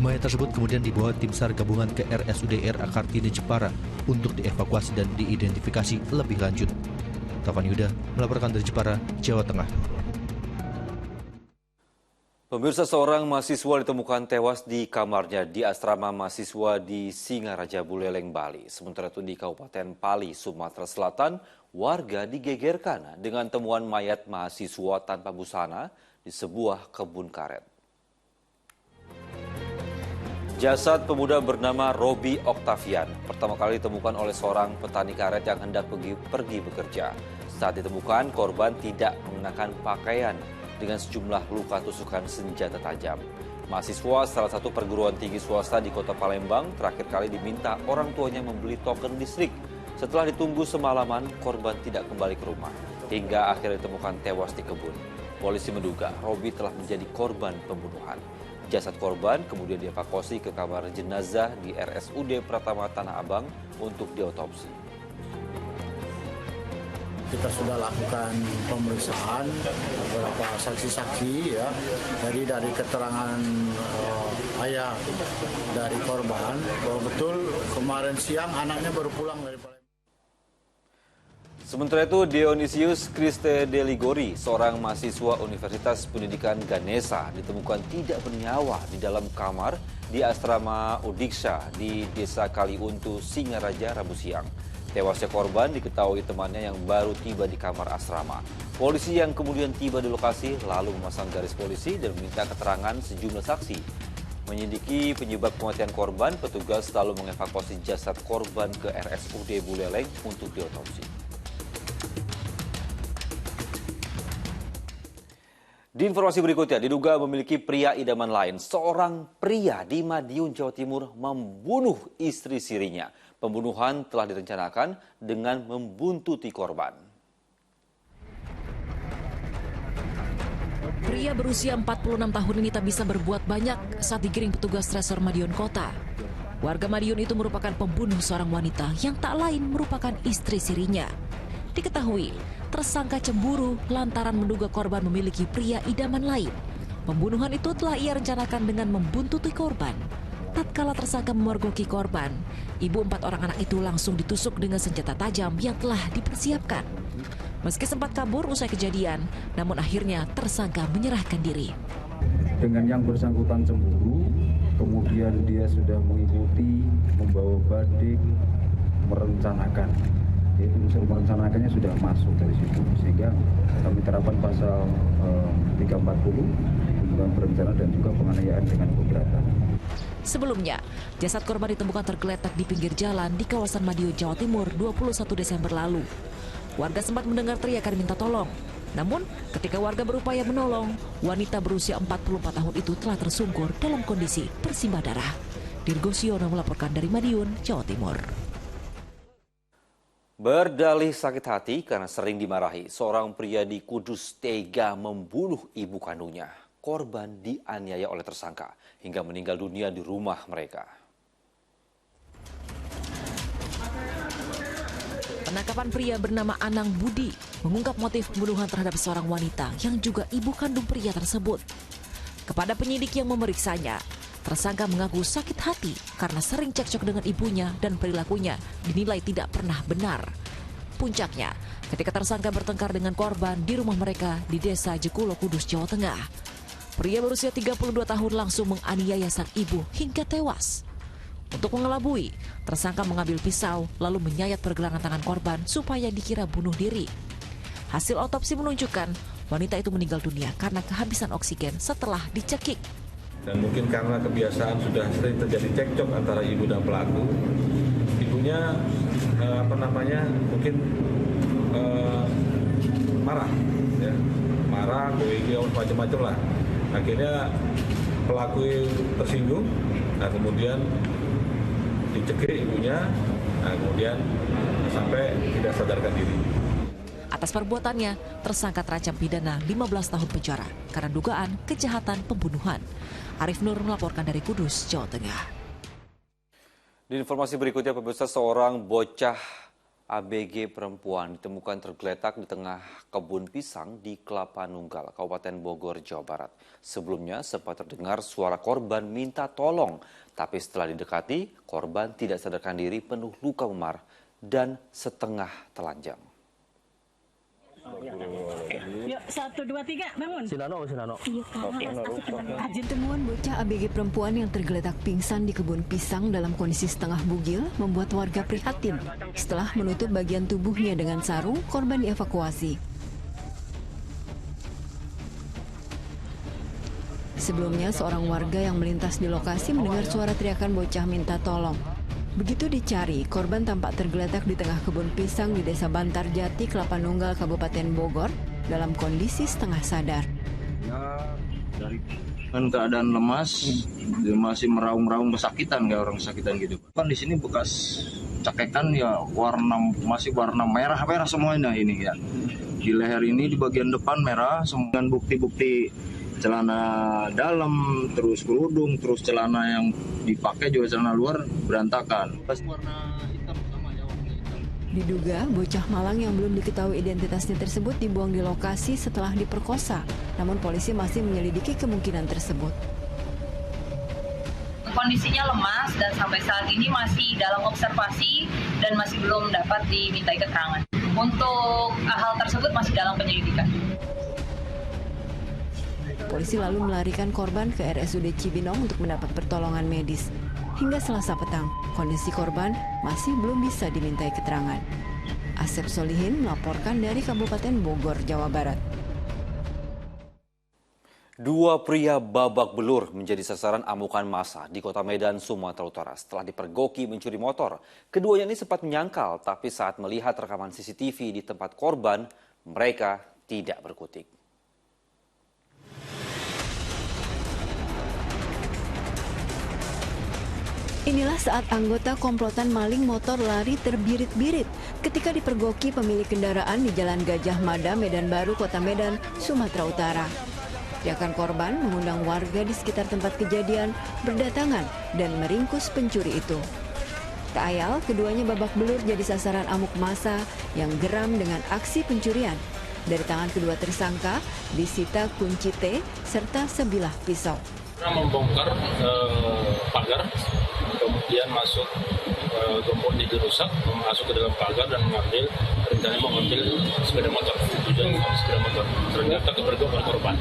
Mayat tersebut kemudian dibawa tim SAR gabungan ke RSUD RA Kartini Jepara untuk dievakuasi dan diidentifikasi lebih lanjut. Taufan Yuda melaporkan dari Jepara, Jawa Tengah. Pemirsa, seorang mahasiswa ditemukan tewas di kamarnya di asrama mahasiswa di Singaraja, Buleleng, Bali. Sementara itu di Kabupaten Pali, Sumatera Selatan, warga digegerkan dengan temuan mayat mahasiswa tanpa busana di sebuah kebun karet. Jasad pemuda bernama Robi Oktavian pertama kali ditemukan oleh seorang petani karet yang hendak pergi bekerja. Saat ditemukan, korban tidak mengenakan pakaian dengan sejumlah luka tusukan senjata tajam. Mahasiswa salah satu perguruan tinggi swasta di Kota Palembang terakhir kali diminta orang tuanya membeli token listrik. Setelah ditunggu semalaman, korban tidak kembali ke rumah hingga akhirnya ditemukan tewas di kebun. Polisi menduga Robi telah menjadi korban pembunuhan. Jasad korban kemudian dievakuasi ke kamar jenazah di RSUD Pratama Tanah Abang untuk diotopsi. Kita sudah lakukan pemeriksaan beberapa saksi-saksi ya. Jadi dari keterangan ayah dari korban bahwa betul kemarin siang anaknya baru pulang dari Palembang. Sementara itu, Dionysius Kriste Deligori, seorang mahasiswa Universitas Pendidikan Ganesha, ditemukan tidak bernyawa di dalam kamar di asrama Udiksha di Desa Kaliuntu, Singaraja, Rabu siang. Tewasnya korban diketahui temannya yang baru tiba di kamar asrama. Polisi yang kemudian tiba di lokasi lalu memasang garis polisi dan meminta keterangan sejumlah saksi. Menyelidiki penyebab kematian korban, petugas lalu mengevakuasi jasad korban ke RSUD Buleleng untuk diotopsi. Di informasi berikutnya, diduga memiliki pria idaman lain. Seorang pria di Madiun, Jawa Timur membunuh istri sirinya. Pembunuhan telah direncanakan dengan membuntuti korban. Pria berusia 46 tahun ini tak bisa berbuat banyak saat digiring petugas Resor Madiun Kota. Warga Madiun itu merupakan pembunuh seorang wanita yang tak lain merupakan istri sirinya. Diketahui, tersangka cemburu lantaran menduga korban memiliki pria idaman lain. Pembunuhan itu telah ia rencanakan dengan membuntuti korban. Tatkala tersangka memergoki korban, ibu 4 orang anak itu langsung ditusuk dengan senjata tajam yang telah dipersiapkan. Meski sempat kabur usai kejadian, namun akhirnya tersangka menyerahkan diri. Dengan yang bersangkutan cemburu, kemudian dia sudah mengikuti, membawa badik, merencanakan. Jadi unsur merencanakannya sudah masuk dari situ, sehingga kami terapkan pasal 340 pembunuhan berencana dan juga penganiayaan dengan keberatan. Sebelumnya, jasad korban ditemukan tergeletak di pinggir jalan di kawasan Madiun, Jawa Timur 21 Desember lalu. Warga sempat mendengar teriakan minta tolong. Namun, ketika warga berupaya menolong, wanita berusia 44 tahun itu telah tersungkur dalam kondisi bersimbah darah. Dirgo Siono melaporkan dari Madiun, Jawa Timur. Berdalih sakit hati karena sering dimarahi, seorang pria di Kudus tega membunuh ibu kandungnya. Korban dianiaya oleh tersangka hingga meninggal dunia di rumah mereka. Penangkapan pria bernama Anang Budi mengungkap motif pembunuhan terhadap seorang wanita yang juga ibu kandung pria tersebut. Kepada penyidik yang memeriksanya, tersangka mengaku sakit hati karena sering cekcok dengan ibunya dan perilakunya dinilai tidak pernah benar. Puncaknya, ketika tersangka bertengkar dengan korban di rumah mereka di Desa Jekulo, Kudus, Jawa Tengah. Pria berusia 32 tahun langsung menganiaya sang ibu hingga tewas. Untuk mengelabui, tersangka mengambil pisau lalu menyayat pergelangan tangan korban supaya dikira bunuh diri. Hasil otopsi menunjukkan wanita itu meninggal dunia karena kehabisan oksigen setelah dicekik. Dan mungkin karena kebiasaan sudah sering terjadi cekcok antara ibu dan pelaku, ibunya mungkin marah, ya, marah, macam-macam lah. Akhirnya pelaku tersinggung, nah kemudian dicekik ibunya, nah kemudian sampai tidak sadarkan diri. Atas perbuatannya, tersangka terancam pidana 15 tahun penjara karena dugaan kejahatan pembunuhan. Arif Nur melaporkan dari Kudus, Jawa Tengah. Di informasi berikutnya, pemirsa, seorang bocah ABG perempuan ditemukan tergeletak di tengah kebun pisang di Kelapa Nunggal, Kabupaten Bogor, Jawa Barat. Sebelumnya sempat terdengar suara korban minta tolong, tapi setelah didekati, korban tidak sadarkan diri, penuh luka memar dan setengah telanjang. Yuk, 1, 2, 3, bangun. Sinano. Temuan bocah ABG perempuan yang tergeletak pingsan di kebun pisang dalam kondisi setengah bugil membuat warga prihatin. Setelah menutup bagian tubuhnya dengan sarung, korban dievakuasi. Sebelumnya, seorang warga yang melintas di lokasi mendengar suara teriakan bocah minta tolong. Begitu dicari, korban tampak tergeletak di tengah kebun pisang di Desa Bantar Jati, Kelapa Nunggal, Kabupaten Bogor, dalam kondisi setengah sadar. Dengan keadaan lemas, dia masih meraung-raung kesakitan, kayak orang kesakitan gitu. Kan di sini bekas cakekan ya masih warna merah semuanya ini ya. Di leher ini di bagian depan merah, dengan bukti-bukti celana dalam, terus kerudung, terus celana yang dipakai juga celana luar berantakan. Diduga bocah malang yang belum diketahui identitasnya tersebut dibuang di lokasi setelah diperkosa. Namun polisi masih menyelidiki kemungkinan tersebut. Kondisinya lemas dan sampai saat ini masih dalam observasi dan masih belum dapat dimintai keterangan. Untuk hal tersebut masih dalam penyelidikan. Polisi lalu melarikan korban ke RSUD Cibinong untuk mendapat pertolongan medis. Hingga Selasa petang, kondisi korban masih belum bisa dimintai keterangan. Asep Solihin melaporkan dari Kabupaten Bogor, Jawa Barat. Dua pria babak belur menjadi sasaran amukan massa di Kota Medan, Sumatera Utara setelah dipergoki mencuri motor. Keduanya ini sempat menyangkal, tapi saat melihat rekaman CCTV di tempat korban, mereka tidak berkutik. Inilah saat anggota komplotan maling motor lari terbirit-birit ketika dipergoki pemilik kendaraan di Jalan Gajah Mada, Medan Baru, Kota Medan, Sumatera Utara. Rekan korban mengundang warga di sekitar tempat kejadian berdatangan dan meringkus pencuri itu. Tak ayal, keduanya babak belur jadi sasaran amuk massa yang geram dengan aksi pencurian. Dari tangan kedua tersangka disita kunci T serta sebilah pisau. Membongkar pagar, kemudian masuk gembok di rusak, masuk ke dalam pagar dan mengambil sepeda motor. Ternyata kepergok korban.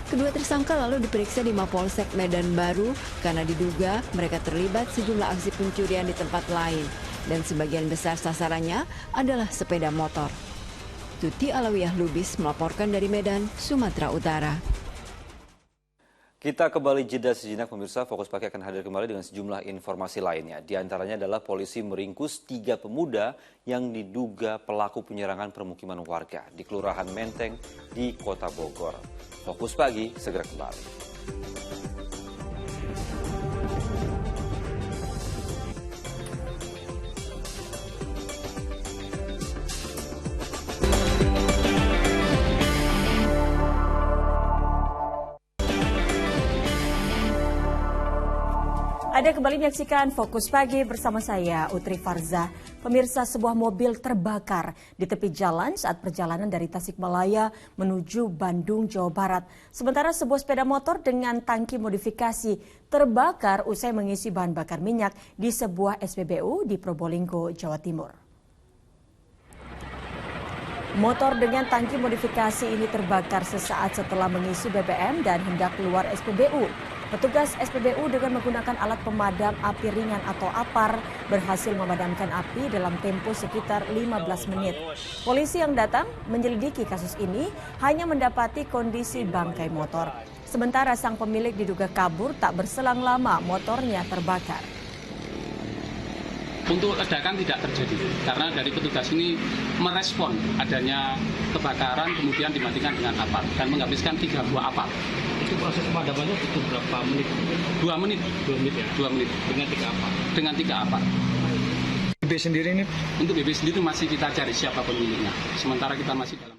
Kedua tersangka lalu diperiksa di Mapolsek Medan Baru karena diduga mereka terlibat sejumlah aksi pencurian di tempat lain dan sebagian besar sasarannya adalah sepeda motor. Tuti Alawiyah Lubis melaporkan dari Medan, Sumatera Utara. Kita kembali jeda sejenak, pemirsa. Fokus Pagi akan hadir kembali dengan sejumlah informasi lainnya. Di antaranya adalah polisi meringkus 3 pemuda yang diduga pelaku penyerangan permukiman warga di Kelurahan Menteng di Kota Bogor. Fokus Pagi segera kembali. Anda kembali menyaksikan Fokus Pagi bersama saya, Utri Farzah. Pemirsa, sebuah mobil terbakar di tepi jalan saat perjalanan dari Tasikmalaya menuju Bandung, Jawa Barat. Sementara sebuah sepeda motor dengan tangki modifikasi terbakar usai mengisi bahan bakar minyak di sebuah SPBU di Probolinggo, Jawa Timur. Motor dengan tangki modifikasi ini terbakar sesaat setelah mengisi BBM dan hendak keluar SPBU. Petugas SPBU dengan menggunakan alat pemadam api ringan atau APAR berhasil memadamkan api dalam tempo sekitar 15 menit. Polisi yang datang menyelidiki kasus ini hanya mendapati kondisi bangkai motor. Sementara sang pemilik diduga kabur, tak berselang lama motornya terbakar. Untuk ledakan tidak terjadi karena dari petugas ini merespon adanya kebakaran kemudian dimatikan dengan APAR dan menghabiskan 3 buah APAR. Itu proses pemadamannya butuh berapa menit? 2 menit. 2 menit ya? 2 menit. Dengan 3 APAR? Dengan 3 APAR. BB sendiri ini? Untuk BB sendiri masih kita cari siapa pemiliknya. Sementara kita masih dalam.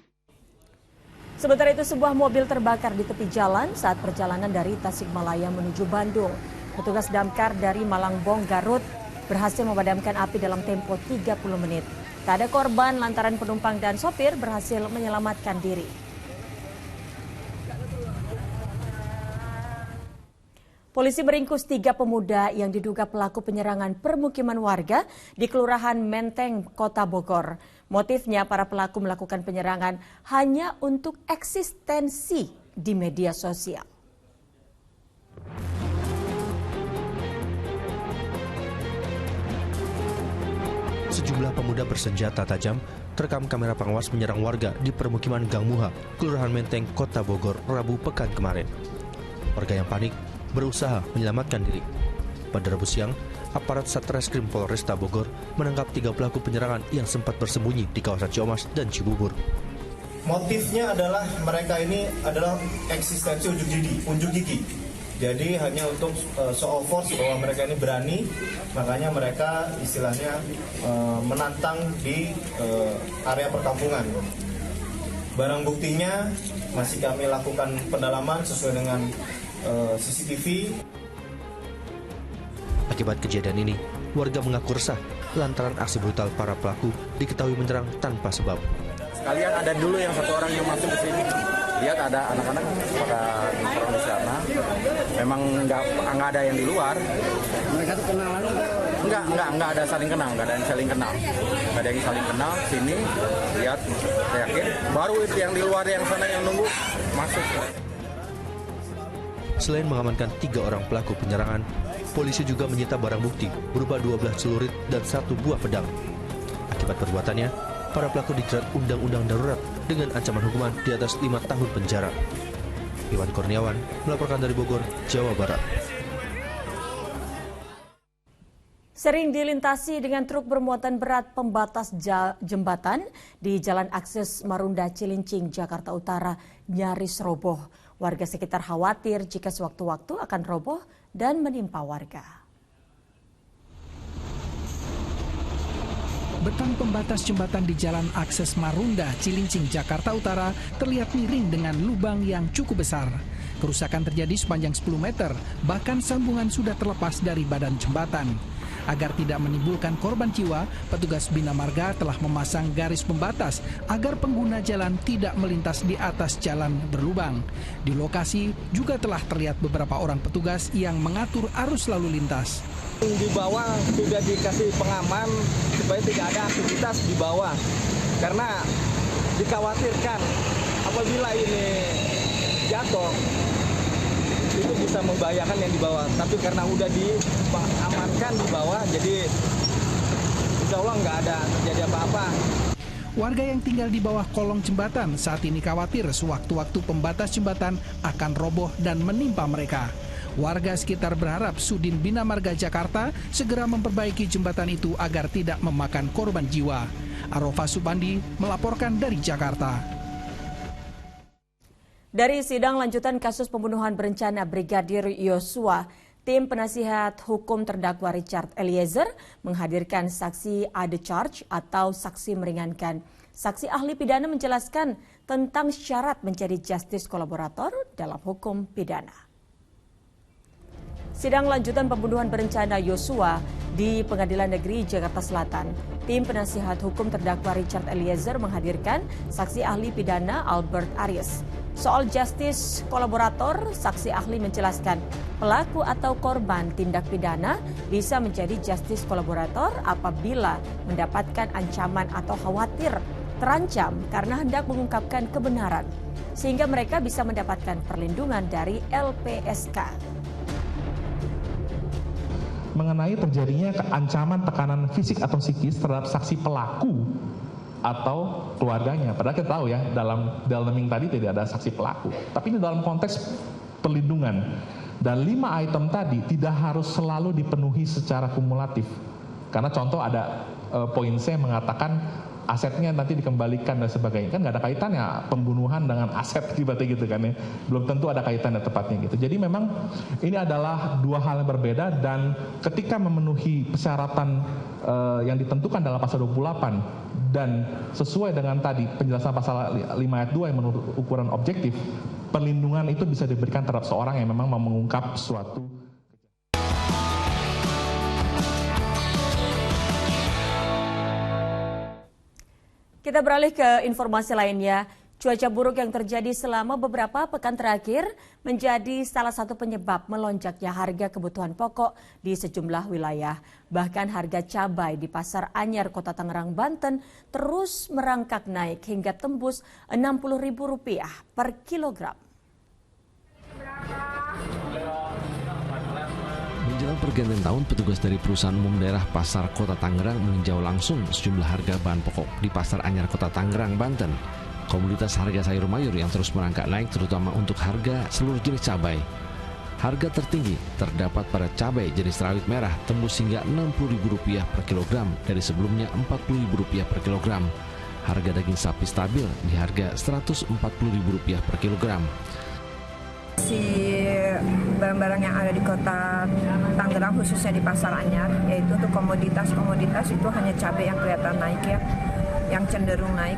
Sementara itu sebuah mobil terbakar di tepi jalan saat perjalanan dari Tasikmalaya menuju Bandung. Petugas damkar dari Malangbong, Garut berhasil memadamkan api dalam tempo 30 menit. Tak ada korban lantaran penumpang dan sopir berhasil menyelamatkan diri. Polisi meringkus 3 pemuda yang diduga pelaku penyerangan permukiman warga di Kelurahan Menteng, Kota Bogor. Motifnya para pelaku melakukan penyerangan hanya untuk eksistensi di media sosial. Sejumlah pemuda bersenjata tajam terekam kamera pengawas menyerang warga di permukiman Gang Muha, Kelurahan Menteng, Kota Bogor, Rabu pekan kemarin. Warga yang panik berusaha menyelamatkan diri. Pada Rabu siang, aparat Satreskrim Polresta Bogor menangkap 3 pelaku penyerangan yang sempat bersembunyi di kawasan Ciamas dan Cibubur. Motifnya adalah mereka ini adalah eksistensi unjuk gigi. Jadi hanya untuk show of force bahwa mereka ini berani, makanya mereka istilahnya menantang di area perkampungan. Barang buktinya masih kami lakukan pendalaman sesuai dengan CCTV. Akibat kejadian ini, warga mengaku resah lantaran aksi brutal para pelaku diketahui menyerang tanpa sebab. Sekalian ada dulu yang 1 orang yang masuk ke sini. Lihat ada anak-anak pada nongkrong di sana. Memang nggak ada yang di luar. Mereka tuh kenalan? Nggak ada saling kenal, nggak ada yang saling kenal. Nggak ada yang saling kenal, sini, lihat, yakin. Baru itu yang di luar yang sana yang nunggu, masuk. Selain mengamankan 3 orang pelaku penyerangan, polisi juga menyita barang bukti berupa 12 celurit dan 1 buah pedang. Akibat perbuatannya, para pelaku dijerat Undang-Undang Darurat dengan ancaman hukuman di atas 5 tahun penjara. Iwan Kurniawan melaporkan dari Bogor, Jawa Barat. Sering dilintasi dengan truk bermuatan berat pembatas jembatan di Jalan Akses Marunda Cilincing, Jakarta Utara nyaris roboh. Warga sekitar khawatir jika sewaktu-waktu akan roboh dan menimpa warga. Beton pembatas jembatan di Jalan Akses Marunda, Cilincing, Jakarta Utara terlihat miring dengan lubang yang cukup besar. Kerusakan terjadi sepanjang 10 meter, bahkan sambungan sudah terlepas dari badan jembatan. Agar tidak menimbulkan korban jiwa, petugas Bina Marga telah memasang garis pembatas agar pengguna jalan tidak melintas di atas jalan berlubang. Di lokasi juga telah terlihat beberapa orang petugas yang mengatur arus lalu lintas. Di bawah sudah dikasih pengaman supaya tidak ada aktivitas di bawah. Karena dikhawatirkan apabila ini jatuh, itu bisa membahayakan yang di bawah. Tapi karena udah diamankan di bawah, jadi insya Allah nggak ada terjadi apa-apa. Warga yang tinggal di bawah kolong jembatan saat ini khawatir sewaktu-waktu pembatas jembatan akan roboh dan menimpa mereka. Warga sekitar berharap Sudin Bina Marga Jakarta segera memperbaiki jembatan itu agar tidak memakan korban jiwa. Arofah Subandi melaporkan dari Jakarta. Dari sidang lanjutan kasus pembunuhan berencana Brigadir Yosua, tim penasihat hukum terdakwa Richard Eliezer menghadirkan saksi ade charge atau saksi meringankan. Saksi ahli pidana menjelaskan tentang syarat menjadi justice kolaborator dalam hukum pidana. sidang lanjutan pembunuhan berencana Yosua di Pengadilan Negeri Jakarta Selatan. Tim penasihat hukum terdakwa Richard Eliezer menghadirkan saksi ahli pidana Albert Aries. Soal justice kolaborator, saksi ahli menjelaskan pelaku atau korban tindak pidana bisa menjadi justice kolaborator apabila mendapatkan ancaman atau khawatir terancam karena hendak mengungkapkan kebenaran, sehingga mereka bisa mendapatkan perlindungan dari LPSK. Mengenai terjadinya ancaman tekanan fisik atau psikis terhadap saksi pelaku atau keluarganya. Padahal kita tahu ya, dalam Delneming tadi tidak ada saksi pelaku. Tapi ini dalam konteks perlindungan. Dan 5 item tadi tidak harus selalu dipenuhi secara kumulatif. Karena contoh ada poin C mengatakan asetnya nanti dikembalikan dan sebagainya. Kan nggak ada kaitannya pembunuhan dengan aset tiba-tiba gitu kan ya. Belum tentu ada kaitannya tepatnya gitu. Jadi memang ini adalah 2 hal yang berbeda, dan ketika memenuhi persyaratan yang ditentukan dalam pasal 28 dan sesuai dengan tadi penjelasan pasal 5 ayat 2 yang menurut ukuran objektif, perlindungan itu bisa diberikan terhadap seorang yang memang mau mengungkap suatu. Kita beralih ke informasi lainnya. Cuaca buruk yang terjadi selama beberapa pekan terakhir menjadi salah satu penyebab melonjaknya harga kebutuhan pokok di sejumlah wilayah. Bahkan harga cabai di Pasar Anyar, Kota Tangerang, Banten terus merangkak naik hingga tembus Rp60.000 per kilogram. Menjelang pergantian tahun, petugas dari perusahaan umum daerah Pasar Kota Tangerang meninjau langsung sejumlah harga bahan pokok di Pasar Anyar, Kota Tangerang, Banten. Komoditas harga sayur mayur yang terus merangkak naik, terutama untuk harga seluruh jenis cabai. Harga tertinggi terdapat pada cabai jenis rawit merah tembus hingga Rp60.000 per kilogram dari sebelumnya Rp40.000 per kilogram. Harga daging sapi stabil di harga Rp140.000 per kilogram. Si barang-barang yang ada di Kota Tangerang, khususnya di Pasar Anyar, yaitu untuk komoditas itu hanya cabai yang kelihatan naik ya, yang cenderung naik.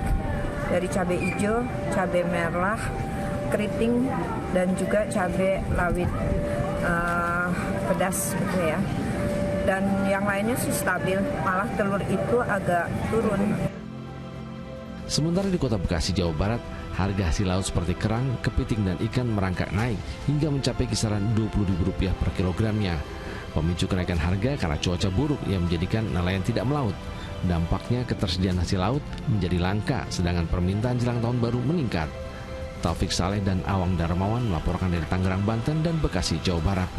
Dari cabai hijau, cabai merah, keriting, dan juga cabai rawit pedas gitu ya. Dan yang lainnya sih stabil, malah telur itu agak turun. Sementara di Kota Bekasi, Jawa Barat, harga hasil laut seperti kerang, kepiting, dan ikan merangkak naik hingga mencapai kisaran Rp20.000 per kilogramnya. Pemicu kenaikan harga karena cuaca buruk yang menjadikan nelayan tidak melaut. Dampaknya ketersediaan hasil laut menjadi langka, sedangkan permintaan jelang tahun baru meningkat. Taufik Saleh dan Awang Darmawan melaporkan dari Tangerang, Banten, dan Bekasi, Jawa Barat.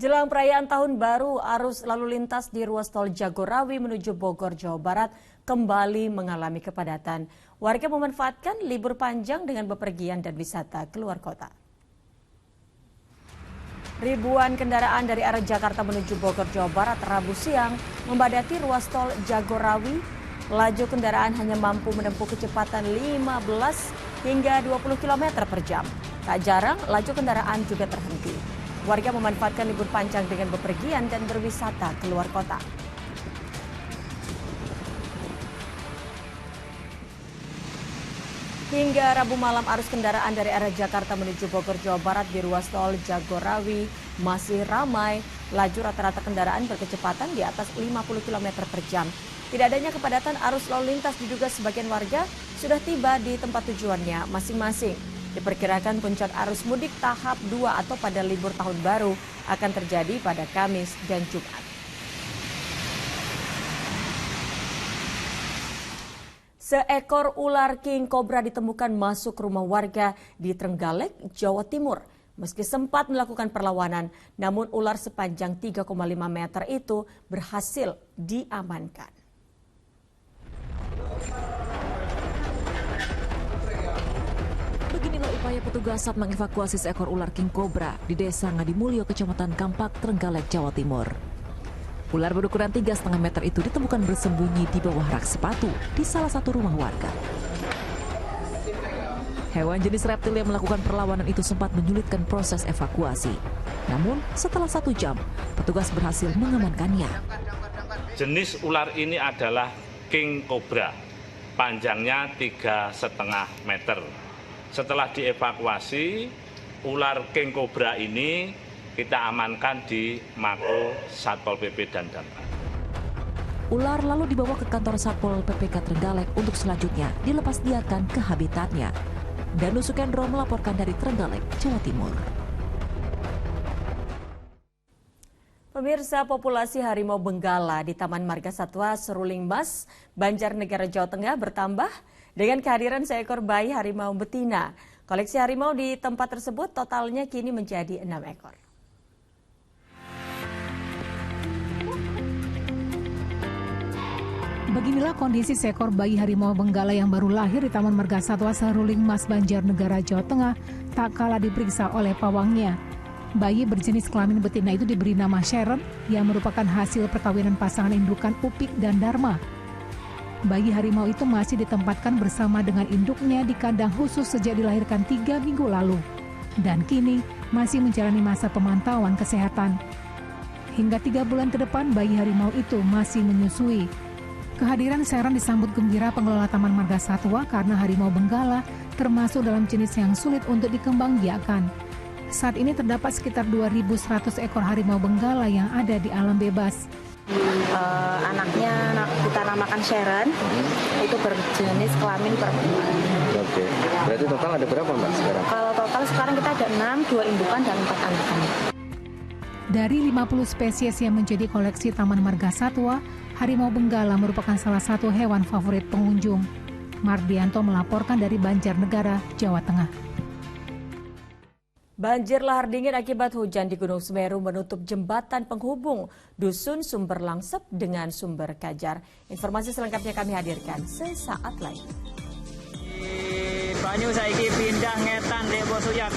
Jelang perayaan Tahun Baru, arus lalu lintas di ruas tol Jagorawi menuju Bogor, Jawa Barat kembali mengalami kepadatan. Warga memanfaatkan libur panjang dengan bepergian dan wisata keluar kota. Ribuan kendaraan dari arah Jakarta menuju Bogor, Jawa Barat Rabu siang membadati ruas tol Jagorawi. Laju kendaraan hanya mampu menempuh kecepatan 15 hingga 20 km per jam. Tak jarang laju kendaraan juga terhenti. Warga memanfaatkan libur panjang dengan bepergian dan berwisata keluar kota. Hingga Rabu malam, arus kendaraan dari arah Jakarta menuju Bogor, Jawa Barat di ruas tol Jagorawi masih ramai. Laju rata-rata kendaraan berkecepatan di atas 50 km per jam. Tidak adanya kepadatan arus lalu lintas diduga sebagian warga sudah tiba di tempat tujuannya masing-masing. Diperkirakan puncak arus mudik tahap 2 atau pada libur tahun baru akan terjadi pada Kamis dan Jumat. Seekor ular king cobra ditemukan masuk rumah warga di Trenggalek, Jawa Timur. Meski sempat melakukan perlawanan, namun ular sepanjang 3,5 meter itu berhasil diamankan. Beginilah upaya petugas saat mengevakuasi seekor ular king cobra di Desa Ngadimulyo, Kecamatan Kampak, Trenggalek, Jawa Timur. Ular berukuran 3,5 meter itu ditemukan bersembunyi di bawah rak sepatu di salah satu rumah warga. Hewan jenis reptil yang melakukan perlawanan itu sempat menyulitkan proses evakuasi. Namun, setelah 1 jam, petugas berhasil mengamankannya. Jenis ular ini adalah king cobra, panjangnya 3,5 meter. Setelah dievakuasi, ular king cobra ini kita amankan di Mako Satpol PP dan Damkar. Ular lalu dibawa ke kantor Satpol PPK Trenggalek untuk selanjutnya dilepas liarkan ke habitatnya. Danu Sukendro melaporkan dari Trenggalek, Jawa Timur. Pemirsa, populasi harimau benggala di Taman Marga Satwa Seruling Mas, Banjarnegara, Jawa Tengah bertambah dengan kehadiran seekor bayi harimau betina. Koleksi harimau di tempat tersebut totalnya kini menjadi 6 ekor. Beginilah kondisi seekor bayi harimau benggala yang baru lahir di Taman Marga Satwa Seruling Mas, Banjarnegara, Jawa Tengah, tak kalah diperiksa oleh pawangnya. Bayi berjenis kelamin betina itu diberi nama Sharon, yang merupakan hasil perkawinan pasangan indukan Upik dan Dharma. Bayi harimau itu masih ditempatkan bersama dengan induknya di kandang khusus sejak dilahirkan 3 minggu lalu. Dan kini masih menjalani masa pemantauan kesehatan. Hingga 3 bulan ke depan bayi harimau itu masih menyusui. Kehadiran Sharon disambut gembira pengelola Taman Marga Satwa karena harimau benggala termasuk dalam jenis yang sulit untuk dikembangbiakkan. Saat ini terdapat sekitar 2.100 ekor harimau benggala yang ada di alam bebas. Anaknya kita namakan Sharon, itu berjenis kelamin perempuan. Oke, berarti total ada berapa Mbak sekarang? Kalau total sekarang kita ada 6, 2 indukan dan 4 anakan. Dari 50 spesies yang menjadi koleksi Taman Marga Satwa, harimau benggala merupakan salah satu hewan favorit pengunjung. Mardianto melaporkan dari Banjarnegara, Jawa Tengah. Banjir lahar dingin akibat hujan di Gunung Semeru menutup jembatan penghubung Dusun Sumber Langsep dengan Sumber Kajar. Informasi selengkapnya kami hadirkan sesaat lagi. Banyu saiki pindah ngetan dek Bosuyat.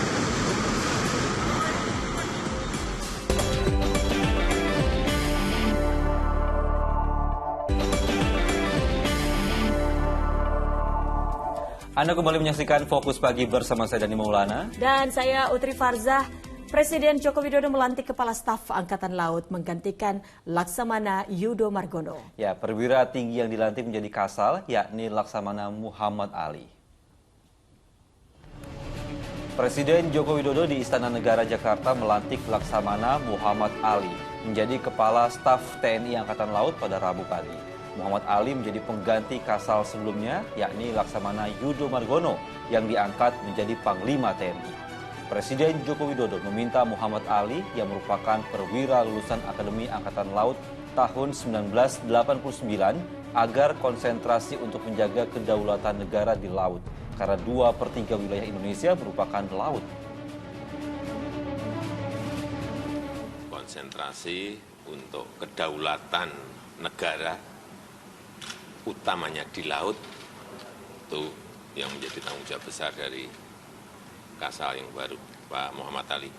Anda kembali menyaksikan Fokus Pagi bersama saya Dani Maulana. Dan saya Utri Farzah. Presiden Joko Widodo melantik Kepala Staf Angkatan Laut menggantikan Laksamana Yudo Margono. Ya, perwira tinggi yang dilantik menjadi Kasal, yakni Laksamana Muhammad Ali. Presiden Joko Widodo di Istana Negara Jakarta melantik Laksamana Muhammad Ali menjadi Kepala Staf TNI Angkatan Laut pada Rabu pagi. Muhammad Ali menjadi pengganti Kasal sebelumnya, yakni Laksamana Yudo Margono yang diangkat menjadi Panglima TNI. Presiden Joko Widodo meminta Muhammad Ali yang merupakan perwira lulusan Akademi Angkatan Laut tahun 1989 agar konsentrasi untuk menjaga kedaulatan negara di laut, karena 2/3 wilayah Indonesia merupakan laut. Konsentrasi untuk kedaulatan negara utamanya di laut, itu yang menjadi tanggung jawab besar dari Kasal yang baru, Pak Muhammad Ali.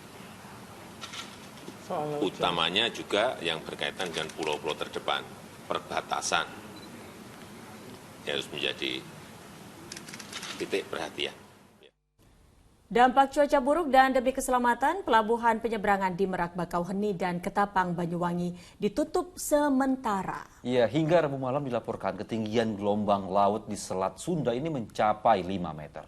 Utamanya juga yang berkaitan dengan pulau-pulau terdepan, perbatasan, harus menjadi titik perhatian. Dampak cuaca buruk dan demi keselamatan, pelabuhan penyeberangan di Merak Bakauheni dan Ketapang Banyuwangi ditutup sementara. Ya, hingga Rabu malam dilaporkan ketinggian gelombang laut di Selat Sunda ini mencapai 5 meter.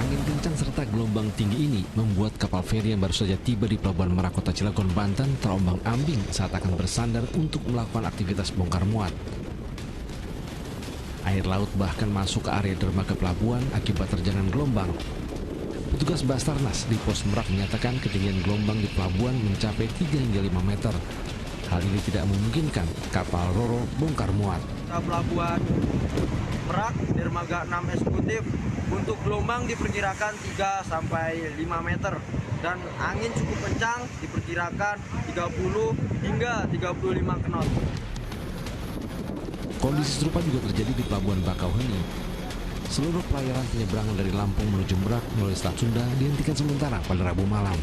Angin kencang serta gelombang tinggi ini membuat kapal feri yang baru saja tiba di Pelabuhan Merak Kota Cilegon, Banten terombang-ambing saat akan bersandar untuk melakukan aktivitas bongkar muat. Air laut bahkan masuk ke area dermaga pelabuhan akibat terjangan gelombang. Petugas Basarnas di Pos Merak menyatakan ketinggian gelombang di pelabuhan mencapai 3 hingga 5 meter. Hal ini tidak memungkinkan kapal Roro bongkar muat. Pelabuhan Merak, dermaga 6 eksekutif, untuk gelombang diperkirakan 3 sampai 5 meter dan angin cukup kencang diperkirakan 30 hingga 35 knot. Kondisi serupa juga terjadi di Pelabuhan Bakauheni. Seluruh pelayaran penyeberangan dari Lampung menuju Merak melalui Selat Sunda dihentikan sementara pada Rabu malam.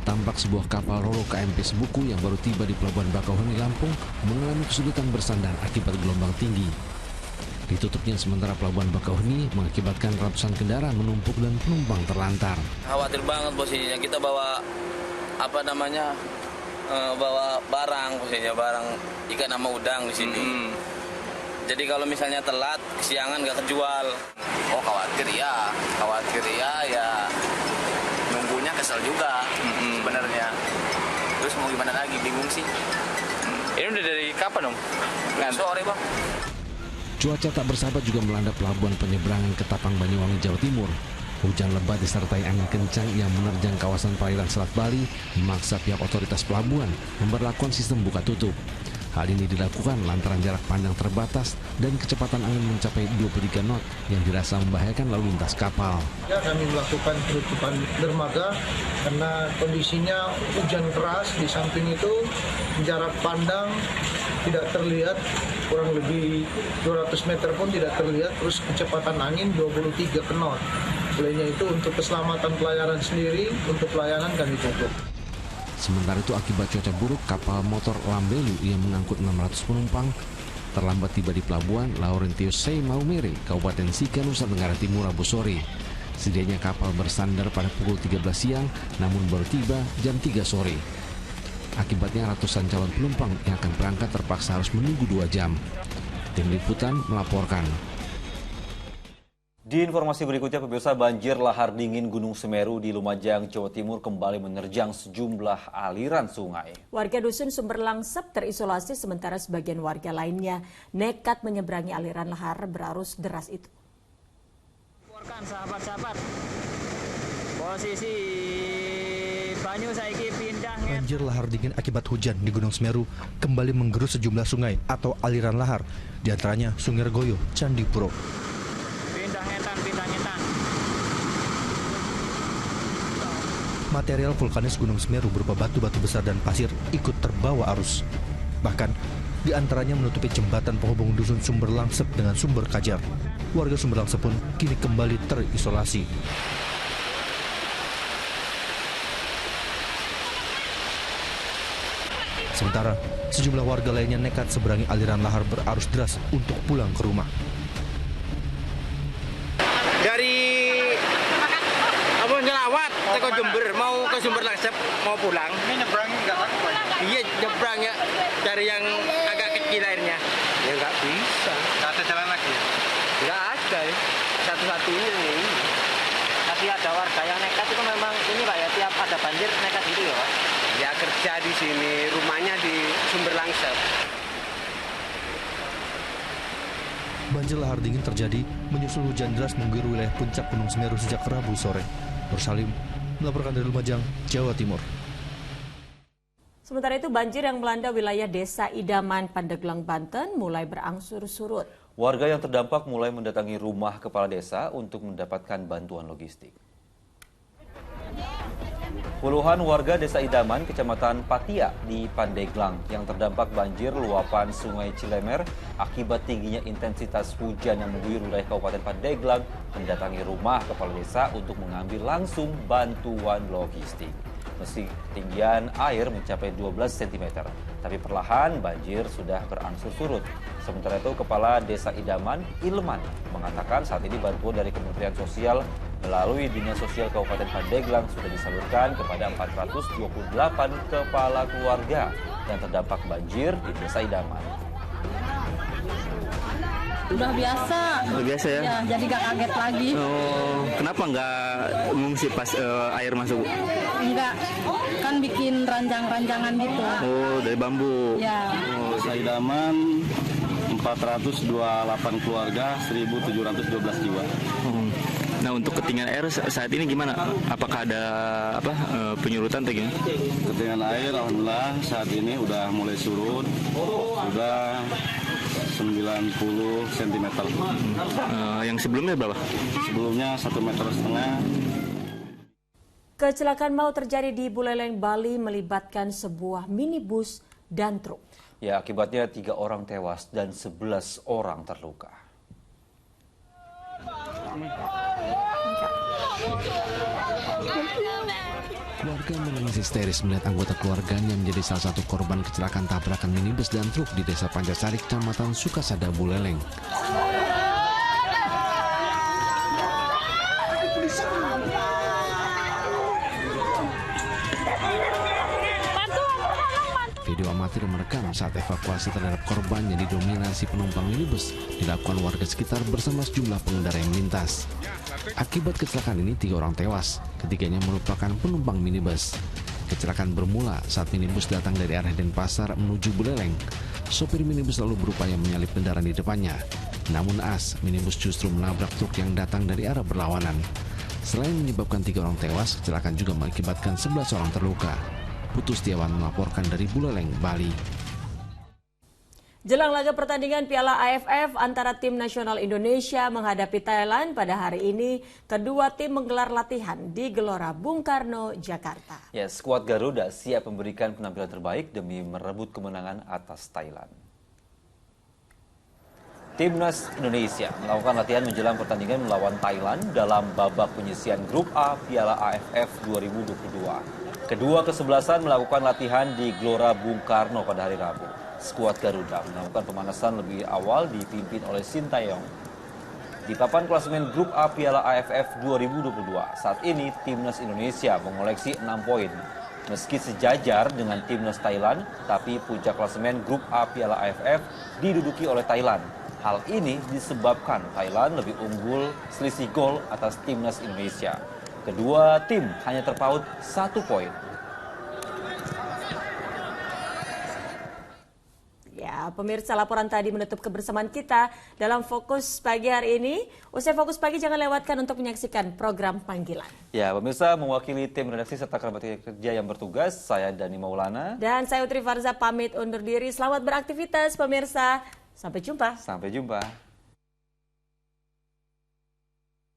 tampak sebuah kapal ro-ro KMP Sebuku yang baru tiba di Pelabuhan Bakauheni, Lampung mengalami kesulitan bersandar akibat gelombang tinggi. Ditutupnya sementara Pelabuhan Bakauheni mengakibatkan ratusan kendaraan menumpuk dan penumpang terlantar. Khawatir banget posisinya, kita bawa bawa barang, posisinya barang ikan sama udang di sini. Jadi kalau misalnya telat, kesiangan nggak kejual. Oh khawatir ya, ya nunggunya kesel juga sebenarnya. Terus mau gimana lagi, bingung sih. Ini udah dari kapan Om? Sore Bang. Cuaca tak bersahabat juga melanda pelabuhan penyeberangan Ketapang, Banyuwangi, Jawa Timur. Hujan lebat disertai angin kencang yang menerjang kawasan perairan Selat Bali memaksa pihak otoritas pelabuhan memberlakukan sistem buka tutup. Hal ini dilakukan lantaran jarak pandang terbatas dan kecepatan angin mencapai 23 knot yang dirasa membahayakan lalu lintas kapal. Ya, kami melakukan penutupan dermaga karena kondisinya hujan keras, di samping itu jarak pandang tidak terlihat, kurang lebih 200 meter pun tidak terlihat, terus kecepatan angin 23 knot. Selainnya itu untuk keselamatan pelayaran sendiri, untuk pelayanan kami tutup. Sementara itu akibat cuaca buruk, kapal motor Lambelu yang mengangkut 600 penumpang terlambat tiba di pelabuhan Laurentius Sei Maumere, Kabupaten Sika, Nusa Tenggara Timur Rabu sore. Sedianya kapal bersandar pada pukul 13 siang, namun baru tiba jam 3 sore. Akibatnya ratusan calon penumpang yang akan berangkat terpaksa harus menunggu 2 jam. Tim Liputan melaporkan. Di informasi berikutnya, pemirsa, banjir lahar dingin Gunung Semeru di Lumajang, Jawa Timur kembali menerjang sejumlah aliran sungai. Warga Dusun Sumber Langsep terisolasi sementara sebagian warga lainnya nekat menyeberangi aliran lahar berarus deras itu. Sahabat-sahabat, posisi banyu saiki pindah. Banjir lahar dingin akibat hujan di Gunung Semeru kembali menggerus sejumlah sungai atau aliran lahar, di antaranya Sungai Regoyo, Candipuro. Material vulkanis Gunung Semeru berupa batu-batu besar dan pasir ikut terbawa arus. Bahkan, di antaranya menutupi jembatan penghubung Dusun Sumber Langsep dengan Sumber Kajar. Warga Sumber Langsep pun kini kembali terisolasi. Sementara, sejumlah warga lainnya nekat seberangi aliran lahar berarus deras untuk pulang ke rumah. Dari Ngelawat ke Jember, mau ke Sumber Langsep, mau pulang. Ini nyebrang nggak takut? Iya, nyebrang ya, dari yang agak kecil airnya. Ya nggak bisa. Nggak ada jalan lagi ya? Nggak ada ya, satu-satunya ini. Tapi ada warga yang nekat itu memang ini Pak ya, tiap ada banjir nekat gitu ya Pak? Ya kerja di sini, rumahnya di Sumber Langsep. Banjir lahar dingin terjadi menyusul hujan deras mengguyur wilayah puncak Gunung Semeru sejak Rabu sore. Nur Salim melaporkan dari Lumajang, Jawa Timur. Sementara itu banjir yang melanda wilayah Desa Idaman, Pandeglang, Banten mulai berangsur surut. Warga yang terdampak mulai mendatangi rumah kepala desa untuk mendapatkan bantuan logistik. Puluhan warga Desa Idaman, Kecamatan Patia di Pandeglang yang terdampak banjir luapan Sungai Cilemer akibat tingginya intensitas hujan yang mengguyur wilayah Kabupaten Pandeglang mendatangi rumah kepala desa untuk mengambil langsung bantuan logistik. Meski ketinggian air mencapai 12 cm, tapi perlahan banjir sudah berangsur surut. Sementara itu, Kepala Desa Idaman, Ilman, mengatakan saat ini bantuan dari Kementerian Sosial melalui Dinas Sosial Kabupaten Pandeglang sudah disalurkan kepada 428 kepala keluarga yang terdampak banjir di Desa Idaman. Udah biasa. Udah biasa ya? Ya, jadi gak kaget lagi. Oh, kenapa nggak mengungsi pas air masuk? Enggak, kan bikin ranjang-ranjangan gitu. Oh, dari bambu. Ya. Oh, Idaman 428 keluarga, 1.712 jiwa. Nah, untuk ketinggian air saat ini gimana? Apakah ada penyurutan atau gimana? Ketinggian air alhamdulillah saat ini udah mulai surut. Sudah 90 cm. Yang sebelumnya berapa? Sebelumnya 1,5 meter. Kecelakaan maut terjadi di Buleleng, Bali melibatkan sebuah minibus dan truk. Ya, akibatnya 3 orang tewas dan 11 orang terluka. Keluarga menangis histeris melihat anggota keluarganya menjadi salah satu korban kecelakaan tabrakan minibus dan truk di Desa Pancasari, Kecamatan Sukasada, Buleleng. Video amatir merekam saat evakuasi terhadap korban yang didominasi penumpang minibus dilakukan warga sekitar bersama sejumlah pengendara yang melintas. Akibat kecelakaan ini 3 orang tewas, ketiganya merupakan penumpang minibus. Kecelakaan bermula saat minibus datang dari arah Denpasar menuju Buleleng. Sopir minibus lalu berupaya menyalip kendaraan di depannya. Namun minibus justru menabrak truk yang datang dari arah berlawanan. Selain menyebabkan 3 orang tewas, kecelakaan juga mengakibatkan 11 orang terluka. Putu Setiawan melaporkan dari Buleleng, Bali. Jelang laga pertandingan Piala AFF antara tim nasional Indonesia menghadapi Thailand pada hari ini, kedua tim menggelar latihan di Gelora Bung Karno, Jakarta. Ya, skuad Garuda siap memberikan penampilan terbaik demi merebut kemenangan atas Thailand. Timnas Indonesia melakukan latihan menjelang pertandingan melawan Thailand dalam babak penyisihan Grup A Piala AFF 2022. Kedua kesebelasan melakukan latihan di Gelora Bung Karno pada hari Rabu. Skuad Garuda melakukan pemanasan lebih awal dipimpin oleh Sintayong. Di papan klasemen Grup A Piala AFF 2022, saat ini Timnas Indonesia mengoleksi 6 poin. Meski sejajar dengan Timnas Thailand, tapi puncak klasemen Grup A Piala AFF diduduki oleh Thailand. Hal ini disebabkan Thailand lebih unggul selisih gol atas Timnas Indonesia. Kedua tim hanya terpaut 1 poin. Ya, pemirsa, laporan tadi menutup kebersamaan kita dalam Fokus Pagi hari ini. Usai Fokus Pagi, jangan lewatkan untuk menyaksikan program Panggilan. Ya, pemirsa, mewakili tim redaksi serta kerabat kerja yang bertugas, saya Dani Maulana. Dan saya Utri Farza pamit undur diri. Selamat beraktivitas, pemirsa. Sampai jumpa. Sampai jumpa.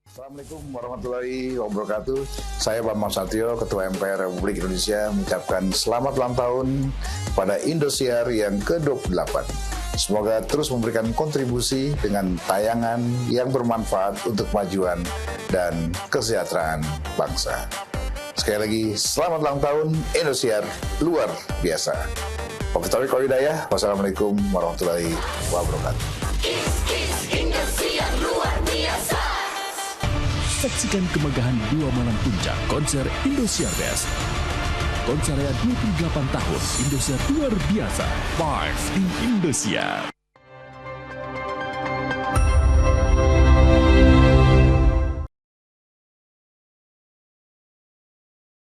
Assalamualaikum warahmatullahi wabarakatuh. Saya Bambang Satyo, Ketua MPR Republik Indonesia, mengucapkan selamat ulang tahun pada Indosiar yang ke-28. Semoga terus memberikan kontribusi dengan tayangan yang bermanfaat untuk kemajuan dan kesejahteraan bangsa. Sekali lagi, selamat ulang tahun Indosiar luar biasa. Wassalamualaikum warahmatullahi wabarakatuh. Indosiar luar biasa. Saksikan kemegahan 2 malam puncak konser Indosiar Best. Konser 28 tahun Indosiar luar biasa. Vibes in Indosiar.